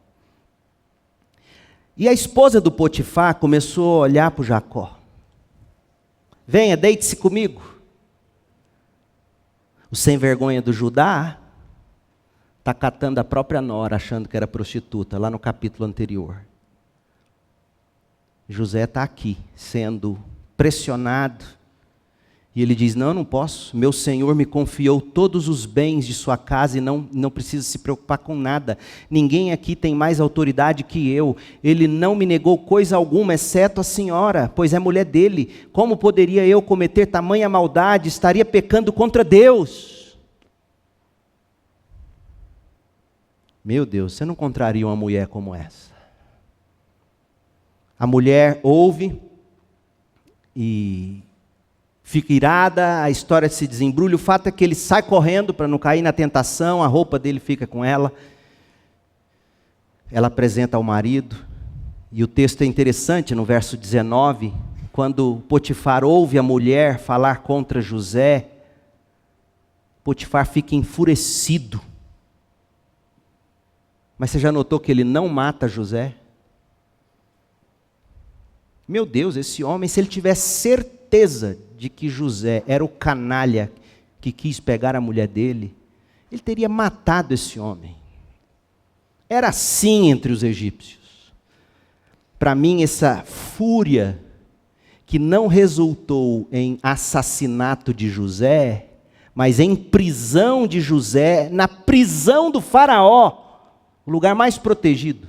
E a esposa do Potifar começou a olhar para o Jacó. Venha, deite-se comigo. O sem vergonha do Judá está catando a própria nora, achando que era prostituta, lá no capítulo anterior. José está aqui, sendo pressionado. E ele diz, não posso, meu Senhor me confiou todos os bens de sua casa e não precisa se preocupar com nada. Ninguém aqui tem mais autoridade que eu. Ele não me negou coisa alguma, exceto a senhora, pois é mulher dele. Como poderia eu cometer tamanha maldade? Estaria pecando contra Deus. Meu Deus, você não contraria uma mulher como essa? A mulher ouve e fica irada, a história se desembrulha. O fato é que ele sai correndo para não cair na tentação, a roupa dele fica com ela. Ela apresenta ao marido, e o texto é interessante no verso 19, quando Potifar ouve a mulher falar contra José, Potifar fica enfurecido. Mas você já notou que ele não mata José? Meu Deus, esse homem, se ele tivesse certeza de que José era o canalha que quis pegar a mulher dele, ele teria matado esse homem. Era assim entre os egípcios. Para mim, essa fúria que não resultou em assassinato de José, mas em prisão de José, na prisão do faraó, o lugar mais protegido.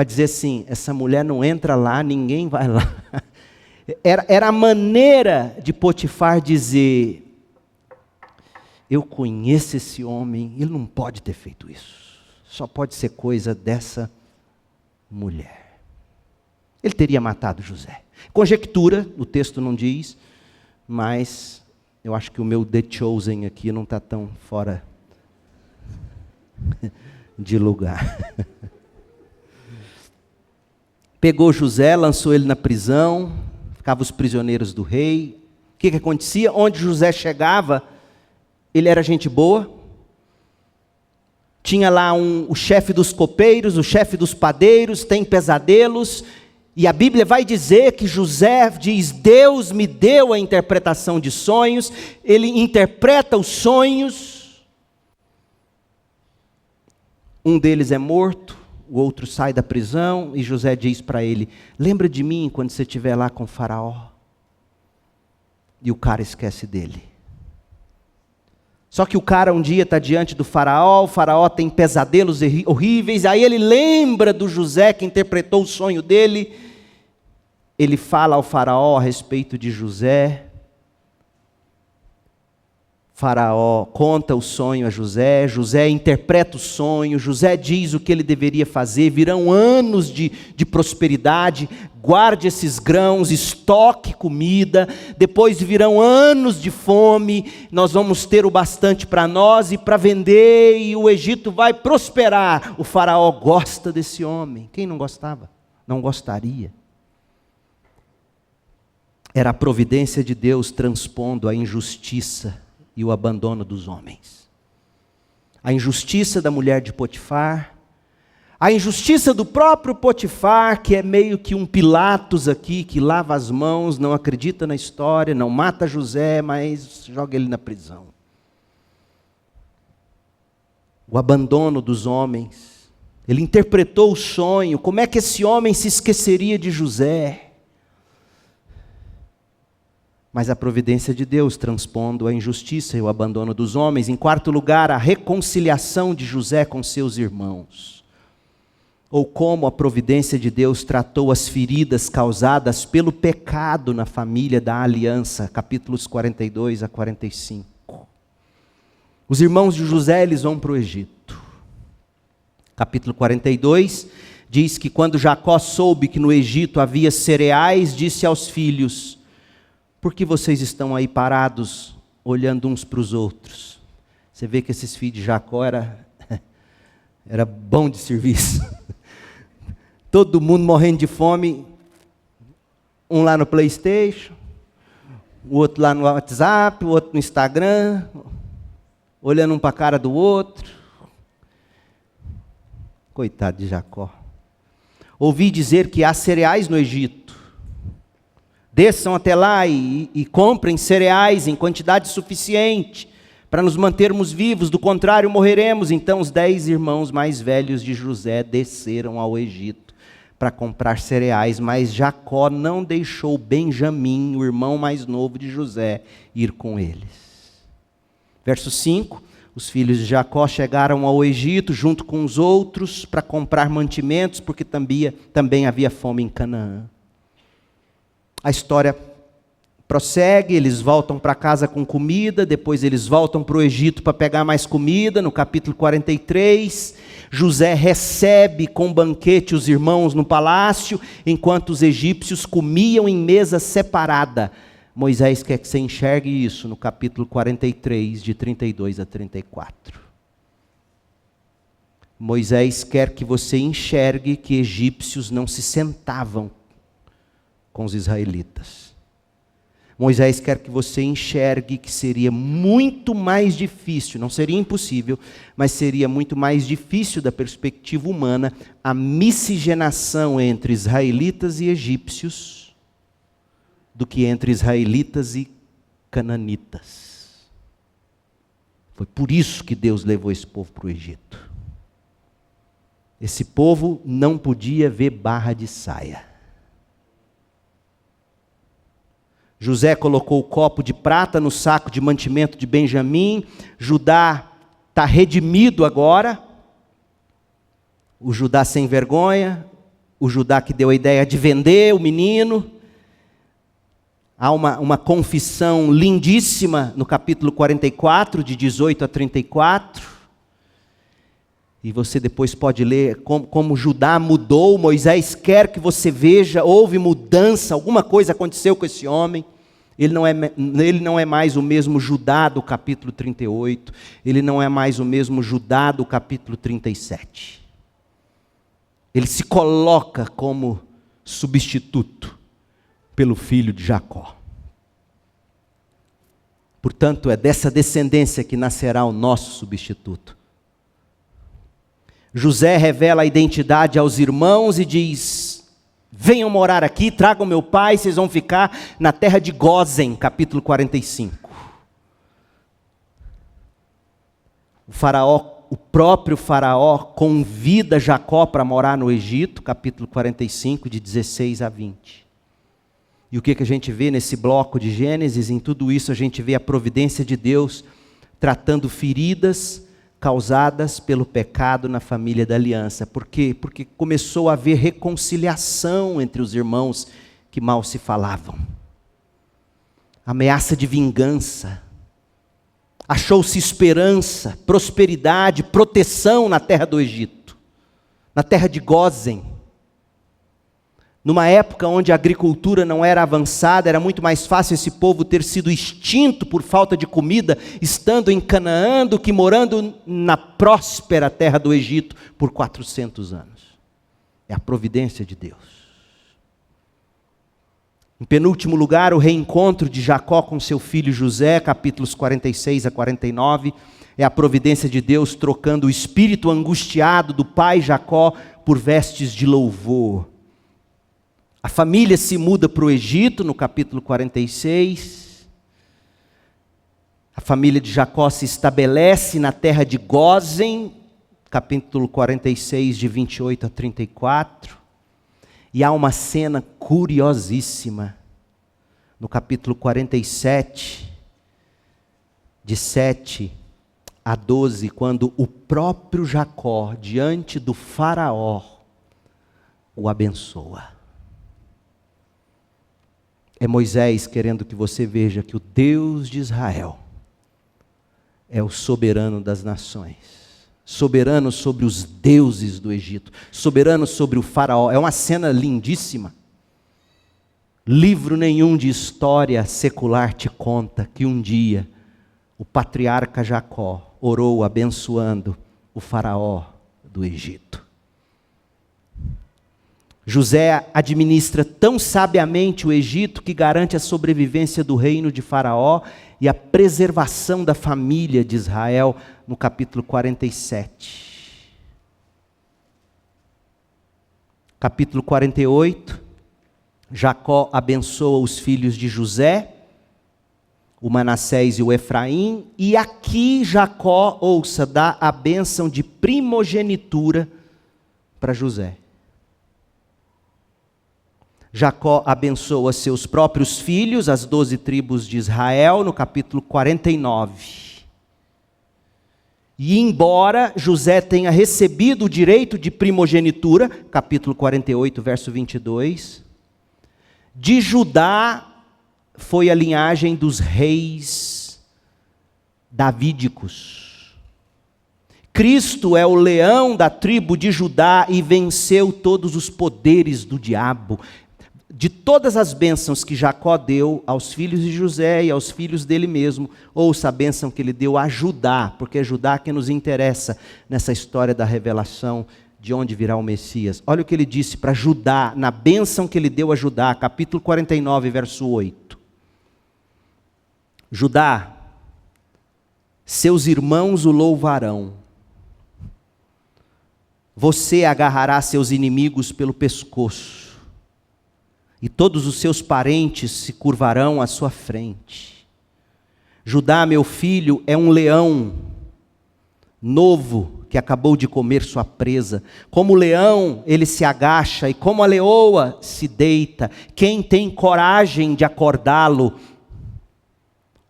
para dizer assim, essa mulher não entra lá, ninguém vai lá. Era a maneira de Potifar dizer, eu conheço esse homem, ele não pode ter feito isso. Só pode ser coisa dessa mulher. Ele teria matado José. Conjectura, o texto não diz, mas eu acho que o meu The Chosen aqui não está tão fora de lugar. Pegou José, lançou ele na prisão, ficavam os prisioneiros do rei. O que acontecia? Onde José chegava, ele era gente boa. Tinha lá o chefe dos copeiros, o chefe dos padeiros, tem pesadelos. E a Bíblia vai dizer que José diz, Deus me deu a interpretação de sonhos. Ele interpreta os sonhos. Um deles é morto, o outro sai da prisão. E José diz para ele, lembra de mim quando você estiver lá com o faraó. E o cara esquece dele. Só que o cara um dia está diante do faraó, o faraó tem pesadelos horríveis, aí ele lembra do José que interpretou o sonho dele, ele fala ao faraó a respeito de José, faraó conta o sonho a José, José interpreta o sonho, José diz o que ele deveria fazer, virão anos de prosperidade, guarde esses grãos, estoque comida, depois virão anos de fome, nós vamos ter o bastante para nós e para vender, e o Egito vai prosperar. O faraó gosta desse homem. Quem não gostava? Não gostaria. Era a providência de Deus transpondo a injustiça e o abandono dos homens. A injustiça da mulher de Potifar, a injustiça do próprio Potifar, que é meio que um Pilatos aqui, que lava as mãos, não acredita na história, não mata José, mas joga ele na prisão. O abandono dos homens. Ele interpretou o sonho. Como é que esse homem se esqueceria de José? Mas a providência de Deus transpondo a injustiça e o abandono dos homens. Em quarto lugar, a reconciliação de José com seus irmãos. Ou como a providência de Deus tratou as feridas causadas pelo pecado na família da aliança, capítulos 42 a 45. Os irmãos de José, eles vão para o Egito. Capítulo 42 diz que quando Jacó soube que no Egito havia cereais, disse aos filhos, por que vocês estão aí parados, olhando uns para os outros? Você vê que esses filhos de Jacó era bom de serviço. Todo mundo morrendo de fome, um lá no PlayStation, o outro lá no WhatsApp, o outro no Instagram, olhando um para a cara do outro. Coitado de Jacó. Ouvi dizer que há cereais no Egito. Desçam até lá e comprem cereais em quantidade suficiente para nos mantermos vivos, do contrário morreremos. Então os 10 irmãos mais velhos de José desceram ao Egito para comprar cereais, mas Jacó não deixou Benjamim, o irmão mais novo de José, ir com eles. Verso 5, os filhos de Jacó chegaram ao Egito junto com os outros para comprar mantimentos, porque também havia fome em Canaã. A história prossegue, eles voltam para casa com comida, depois eles voltam para o Egito para pegar mais comida. No capítulo 43, José recebe com banquete os irmãos no palácio, enquanto os egípcios comiam em mesa separada. Moisés quer que você enxergue isso no capítulo 43, de 32 a 34. Moisés quer que você enxergue que egípcios não se sentavam com os israelitas. Moisés quer que você enxergue que seria muito mais difícil, não seria impossível, mas seria muito mais difícil da perspectiva humana, a miscigenação entre israelitas e egípcios, do que entre israelitas e cananitas. Foi por isso que Deus levou esse povo para o Egito. Esse povo não podia ver barra de saia. José colocou o copo de prata no saco de mantimento de Benjamim. Judá está redimido agora. O Judá sem vergonha, o Judá que deu a ideia de vender o menino. Há uma confissão lindíssima no capítulo 44, de 18 a 34. E você depois pode ler como Judá mudou. Moisés quer que você veja, houve mudança, alguma coisa aconteceu com esse homem. Ele não é mais o mesmo Judá do capítulo 38. Ele não é mais o mesmo Judá do capítulo 37. Ele se coloca como substituto pelo filho de Jacó. Portanto, é dessa descendência que nascerá o nosso substituto. José revela a identidade aos irmãos e diz: venham morar aqui, tragam meu pai, vocês vão ficar na terra de Gósen, capítulo 45. O próprio faraó convida Jacó para morar no Egito, capítulo 45, de 16 a 20. E o que a gente vê nesse bloco de Gênesis? Em tudo isso a gente vê a providência de Deus tratando feridas causadas pelo pecado na família da aliança. Por quê? Porque começou a haver reconciliação entre os irmãos que mal se falavam. Ameaça de vingança. Achou-se esperança, prosperidade, proteção na terra do Egito, na terra de Gósen. Numa época onde a agricultura não era avançada, era muito mais fácil esse povo ter sido extinto por falta de comida, estando em Canaã, do que morando na próspera terra do Egito por 400 anos. É a providência de Deus. Em penúltimo lugar, o reencontro de Jacó com seu filho José, capítulos 46 a 49, é a providência de Deus trocando o espírito angustiado do pai Jacó por vestes de louvor. A família se muda para o Egito, no capítulo 46. A família de Jacó se estabelece na terra de Gósen, capítulo 46, de 28 a 34. E há uma cena curiosíssima, no capítulo 47, de 7 a 12, quando o próprio Jacó, diante do faraó, o abençoa. É Moisés querendo que você veja que o Deus de Israel é o soberano das nações. Soberano sobre os deuses do Egito, soberano sobre o faraó. É uma cena lindíssima. Livro nenhum de história secular te conta que um dia o patriarca Jacó orou abençoando o faraó do Egito. José administra tão sabiamente o Egito que garante a sobrevivência do reino de Faraó e a preservação da família de Israel, no capítulo 47. Capítulo 48, Jacó abençoa os filhos de José, o Manassés e o Efraim, e aqui Jacó, ouça, dá a bênção de primogenitura para José. Jacó abençoa seus próprios filhos, as 12 tribos de Israel, no capítulo 49. E embora José tenha recebido o direito de primogenitura, capítulo 48, verso 22, de Judá foi a linhagem dos reis davídicos. Cristo é o leão da tribo de Judá e venceu todos os poderes do diabo. De todas as bênçãos que Jacó deu aos filhos de José e aos filhos dele mesmo, ouça a bênção que ele deu a Judá, porque é Judá que nos interessa nessa história da revelação de onde virá o Messias. Olha o que ele disse para Judá, na bênção que ele deu a Judá, capítulo 49, verso 8. Judá, seus irmãos o louvarão. Você agarrará seus inimigos pelo pescoço, e todos os seus parentes se curvarão à sua frente. Judá, meu filho, é um leão novo que acabou de comer sua presa. Como o leão, ele se agacha, e como a leoa se deita. Quem tem coragem de acordá-lo?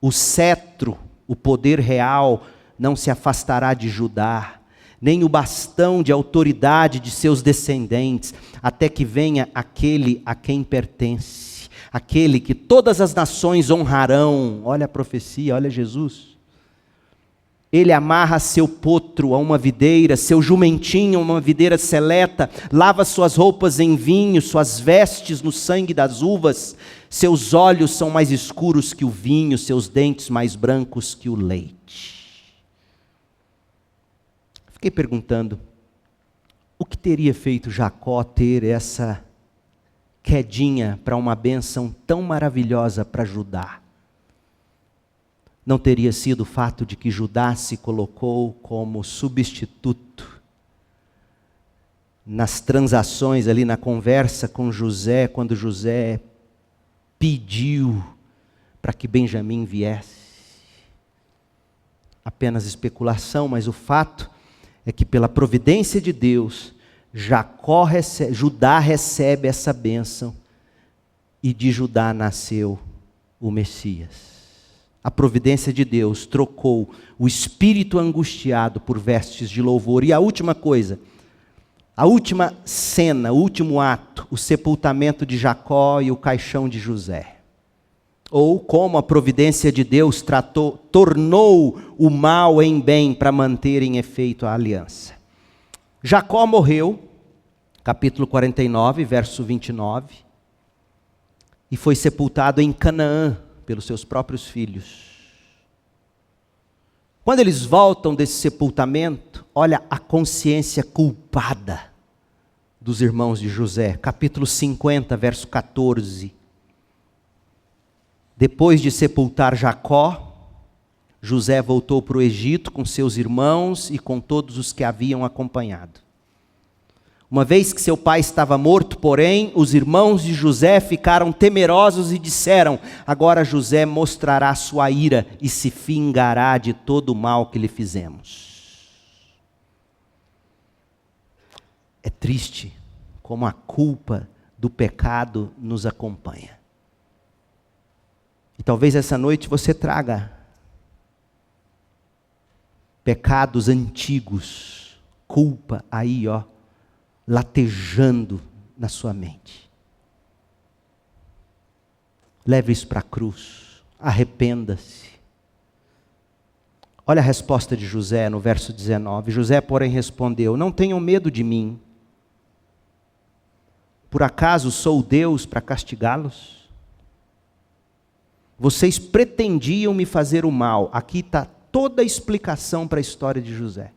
O cetro, o poder real, não se afastará de Judá, nem o bastão de autoridade de seus descendentes, até que venha aquele a quem pertence, aquele que todas as nações honrarão. Olha a profecia, olha Jesus. Ele amarra seu potro a uma videira, seu jumentinho a uma videira seleta, lava suas roupas em vinho, suas vestes no sangue das uvas, seus olhos são mais escuros que o vinho, seus dentes mais brancos que o leite. Fiquei perguntando, o que teria feito Jacó ter essa quedinha para uma bênção tão maravilhosa para Judá? Não teria sido o fato de que Judá se colocou como substituto nas transações ali, na conversa com José, quando José pediu para que Benjamim viesse? Apenas especulação, mas o fato é que pela providência de Deus, Judá recebe essa bênção, e de Judá nasceu o Messias. A providência de Deus trocou o espírito angustiado por vestes de louvor. E a última coisa, a última cena, o último ato, o sepultamento de Jacó e o caixão de José. Ou como a providência de Deus tornou o mal em bem para manter em efeito a aliança. Jacó morreu, capítulo 49, verso 29, e foi sepultado em Canaã pelos seus próprios filhos. Quando eles voltam desse sepultamento, olha a consciência culpada dos irmãos de José, capítulo 50, verso 14. Depois de sepultar Jacó, José voltou para o Egito com seus irmãos e com todos os que haviam acompanhado. Uma vez que seu pai estava morto, porém, os irmãos de José ficaram temerosos e disseram: agora José mostrará sua ira e se vingará de todo o mal que lhe fizemos. É triste como a culpa do pecado nos acompanha. E talvez essa noite você traga pecados antigos, culpa aí, latejando na sua mente. Leve isso para a cruz, arrependa-se. Olha a resposta de José no verso 19. José, porém, respondeu: não tenham medo de mim. Por acaso sou Deus para castigá-los? Vocês pretendiam me fazer o mal. Aqui está toda a explicação para a história de José.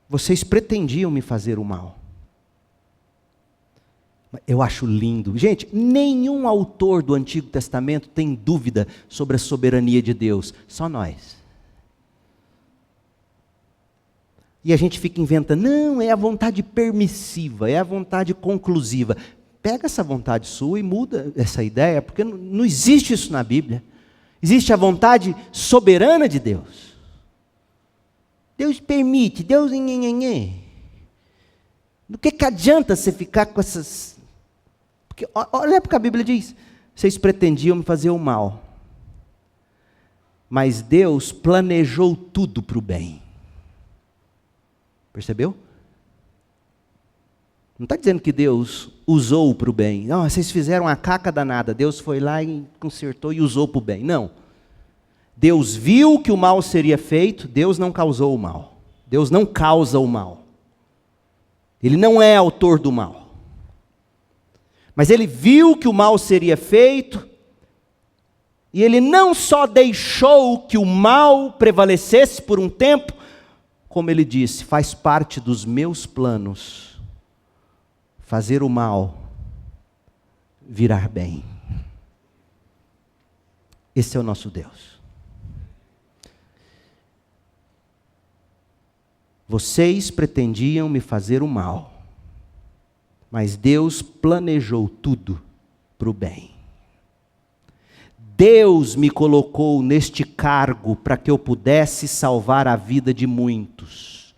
Vocês pretendiam me fazer o mal. Eu acho lindo. Gente, nenhum autor do Antigo Testamento tem dúvida sobre a soberania de Deus. Só nós. E a gente fica inventando, não, é a vontade permissiva, é a vontade conclusiva. Pega essa vontade sua e muda essa ideia, porque não existe isso na Bíblia. Existe a vontade soberana de Deus. Deus permite, Deus... Do que adianta você ficar com essas... Porque, olha porque a Bíblia diz, vocês pretendiam me fazer o mal, mas Deus planejou tudo para o bem. Percebeu? Não está dizendo que Deus usou para o bem. Não, vocês fizeram a caca danada, Deus foi lá e consertou e usou para o bem. Não. Deus viu que o mal seria feito, Deus não causou o mal. Deus não causa o mal. Ele não é autor do mal. Mas ele viu que o mal seria feito, e ele não só deixou que o mal prevalecesse por um tempo, como ele disse, faz parte dos meus planos fazer o mal virar bem. Esse é o nosso Deus. Vocês pretendiam me fazer o mal, mas Deus planejou tudo para o bem. Deus me colocou neste cargo para que eu pudesse salvar a vida de muitos.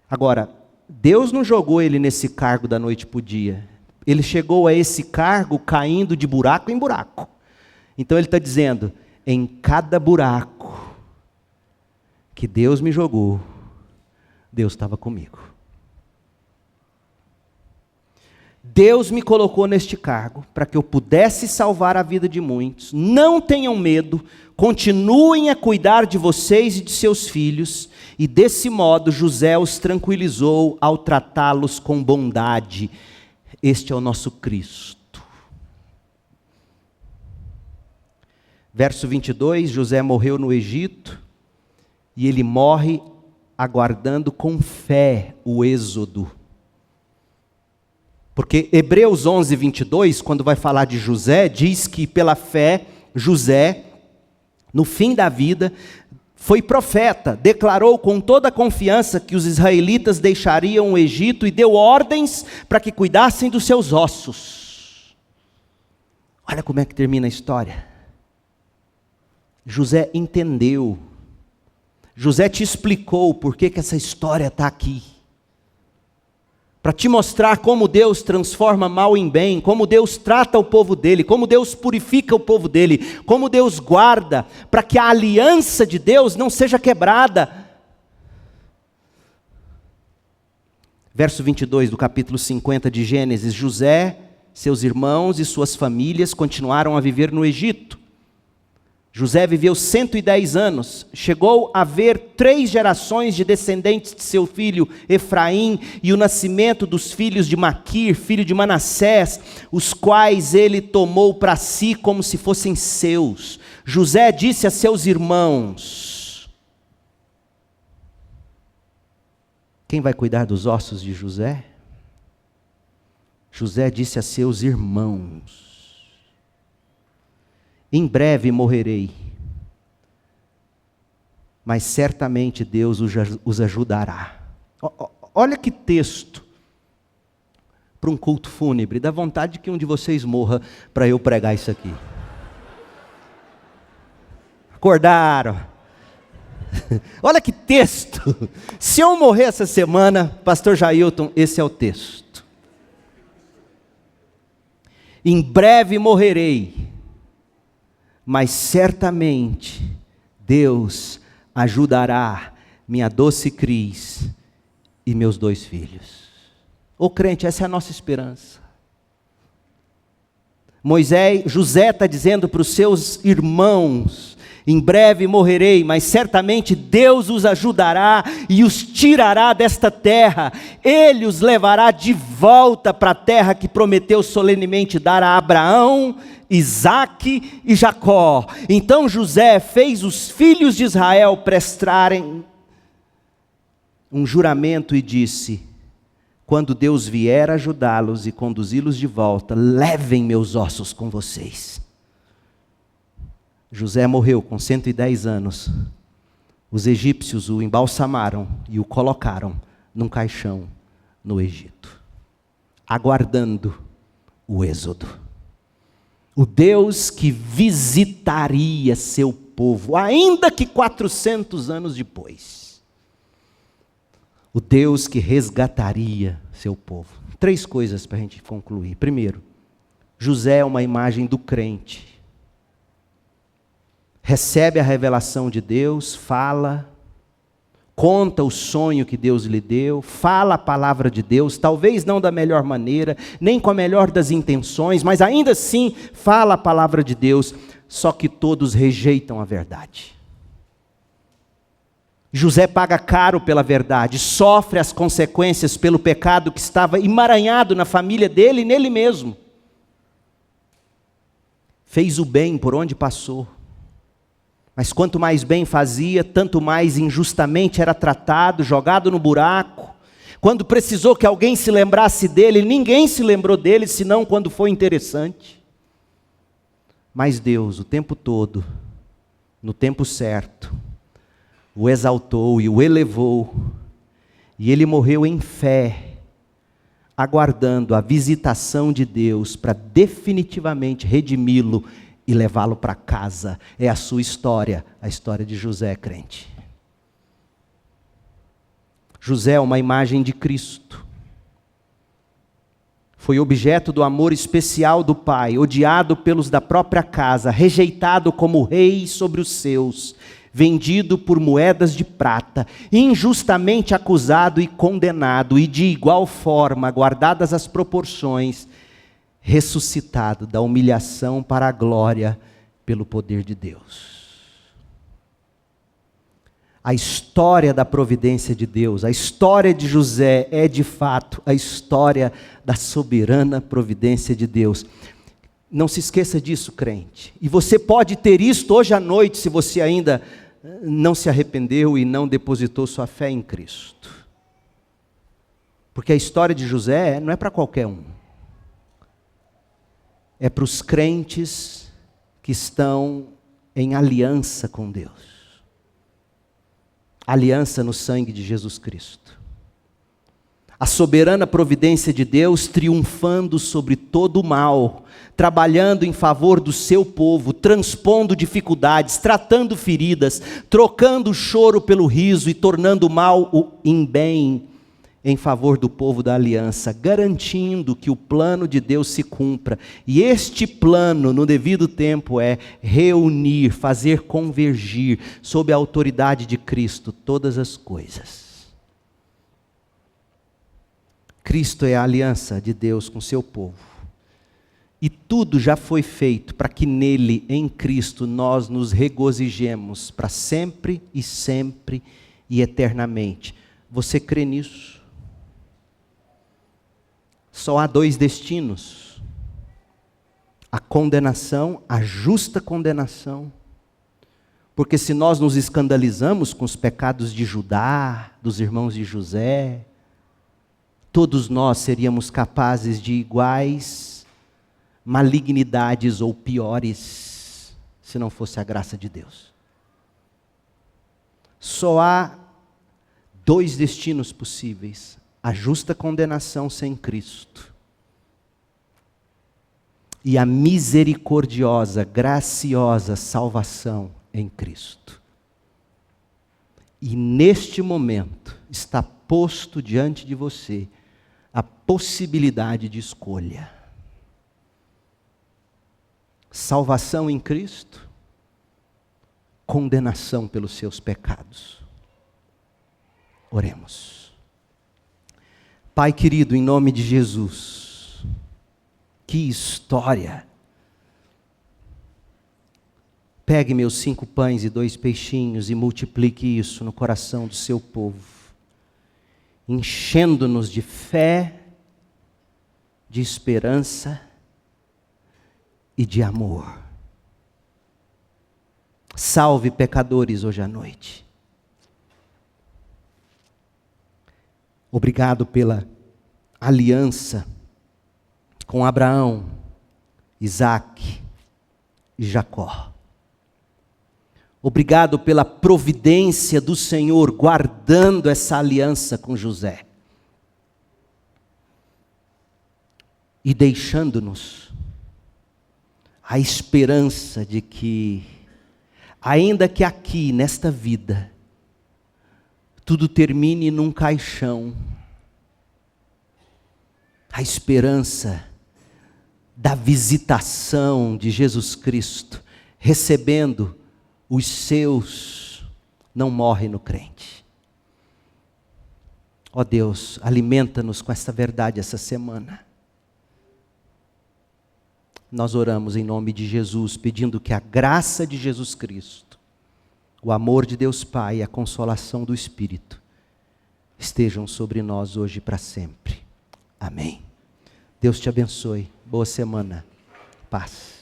Agora, Deus não jogou ele nesse cargo da noite para o dia. Ele chegou a esse cargo caindo de buraco em buraco. Então ele está dizendo, em cada buraco, que Deus me jogou, Deus estava comigo. Deus me colocou neste cargo para que eu pudesse salvar a vida de muitos. Não tenham medo, continuem a cuidar de vocês e de seus filhos. E desse modo José os tranquilizou ao tratá-los com bondade. Este é o nosso Cristo. Verso 22, José morreu no Egito e ele morre aguardando com fé o êxodo. Porque Hebreus 11, 22, quando vai falar de José, diz que pela fé, José, no fim da vida, foi profeta, declarou com toda a confiança que os israelitas deixariam o Egito e deu ordens para que cuidassem dos seus ossos. Olha como é que termina a história. José entendeu. José te explicou por que essa história está aqui. Para te mostrar como Deus transforma mal em bem, como Deus trata o povo dele, como Deus purifica o povo dele, como Deus guarda, para que a aliança de Deus não seja quebrada. Verso 22 do capítulo 50 de Gênesis: José, seus irmãos e suas famílias continuaram a viver no Egito. José viveu 110 anos, chegou a ver 3 gerações de descendentes de seu filho Efraim, e o nascimento dos filhos de Maquir, filho de Manassés, os quais ele tomou para si como se fossem seus. José disse a seus irmãos: quem vai cuidar dos ossos de José? José disse a seus irmãos: em breve morrerei, mas certamente Deus os ajudará. Olha que texto para um culto fúnebre. Dá vontade que um de vocês morra para eu pregar isso aqui. Acordaram? Olha que texto. Se eu morrer essa semana, pastor Jailton, esse é o texto. Em breve morrerei, mas certamente Deus ajudará minha doce Cris e meus 2 filhos. Ô crente, essa é a nossa esperança. José está dizendo para os seus irmãos: em breve morrerei, mas certamente Deus os ajudará e os tirará desta terra. Ele os levará de volta para a terra que prometeu solenemente dar a Abraão, Isaque e Jacó. Então José fez os filhos de Israel prestarem um juramento e disse: quando Deus vier ajudá-los e conduzi-los de volta, levem meus ossos com vocês. José morreu com 110 anos. Os egípcios o embalsamaram e o colocaram num caixão no Egito, aguardando o êxodo. O Deus que visitaria seu povo, ainda que 400 anos depois. O Deus que resgataria seu povo. 3 coisas para a gente concluir. Primeiro, José é uma imagem do crente. Recebe a revelação de Deus, fala, conta o sonho que Deus lhe deu, fala a palavra de Deus, talvez não da melhor maneira, nem com a melhor das intenções, mas ainda assim fala a palavra de Deus, só que todos rejeitam a verdade. José paga caro pela verdade, sofre as consequências pelo pecado que estava emaranhado na família dele e nele mesmo. Fez o bem por onde passou. Mas quanto mais bem fazia, tanto mais injustamente era tratado, jogado no buraco. Quando precisou que alguém se lembrasse dele, ninguém se lembrou dele, senão quando foi interessante. Mas Deus, o tempo todo, no tempo certo, o exaltou e o elevou. E ele morreu em fé, aguardando a visitação de Deus para definitivamente redimi-lo e levá-lo para casa. É a sua história, a história de José, crente. José é uma imagem de Cristo. Foi objeto do amor especial do Pai, odiado pelos da própria casa, rejeitado como rei sobre os seus, vendido por moedas de prata, injustamente acusado e condenado, e de igual forma, guardadas as proporções, ressuscitado da humilhação para a glória pelo poder de Deus. A história da providência de Deus, a história de José é de fato a história da soberana providência de Deus. Não se esqueça disso, crente. E você pode ter isto hoje à noite, se você ainda não se arrependeu e não depositou sua fé em Cristo. Porque a história de José não é para qualquer um. É para os crentes que estão em aliança com Deus. Aliança no sangue de Jesus Cristo. A soberana providência de Deus triunfando sobre todo o mal, trabalhando em favor do seu povo, transpondo dificuldades, tratando feridas, trocando o choro pelo riso e tornando o mal em bem em favor do povo da aliança, garantindo que o plano de Deus se cumpra. E este plano, no devido tempo, é reunir, fazer convergir, sob a autoridade de Cristo, todas as coisas. Cristo é a aliança de Deus com seu povo. E tudo já foi feito para que nele, em Cristo, nós nos regozijemos para sempre e eternamente. Você crê nisso? Só há dois destinos: a condenação, a justa condenação. Porque se nós nos escandalizamos com os pecados de Judá, dos irmãos de José, todos nós seríamos capazes de iguais malignidades ou piores, se não fosse a graça de Deus. Só há dois destinos possíveis: a justa condenação sem Cristo e a misericordiosa, graciosa salvação em Cristo. E neste momento está posto diante de você a possibilidade de escolha: salvação em Cristo, condenação pelos seus pecados. Oremos. Pai querido, em nome de Jesus, que história! Pegue meus 5 pães e 2 peixinhos e multiplique isso no coração do seu povo, enchendo-nos de fé, de esperança e de amor. Salve pecadores hoje à noite. Obrigado pela aliança com Abraão, Isaque e Jacó. Obrigado pela providência do Senhor guardando essa aliança com José. E deixando-nos a esperança de que, ainda que aqui, nesta vida, tudo termine num caixão, a esperança da visitação de Jesus Cristo, recebendo os seus, não morre no crente. Ó Deus, alimenta-nos com essa verdade essa semana. Nós oramos em nome de Jesus, pedindo que a graça de Jesus Cristo, o amor de Deus Pai e a consolação do Espírito estejam sobre nós hoje e para sempre. Amém. Deus te abençoe. Boa semana. Paz.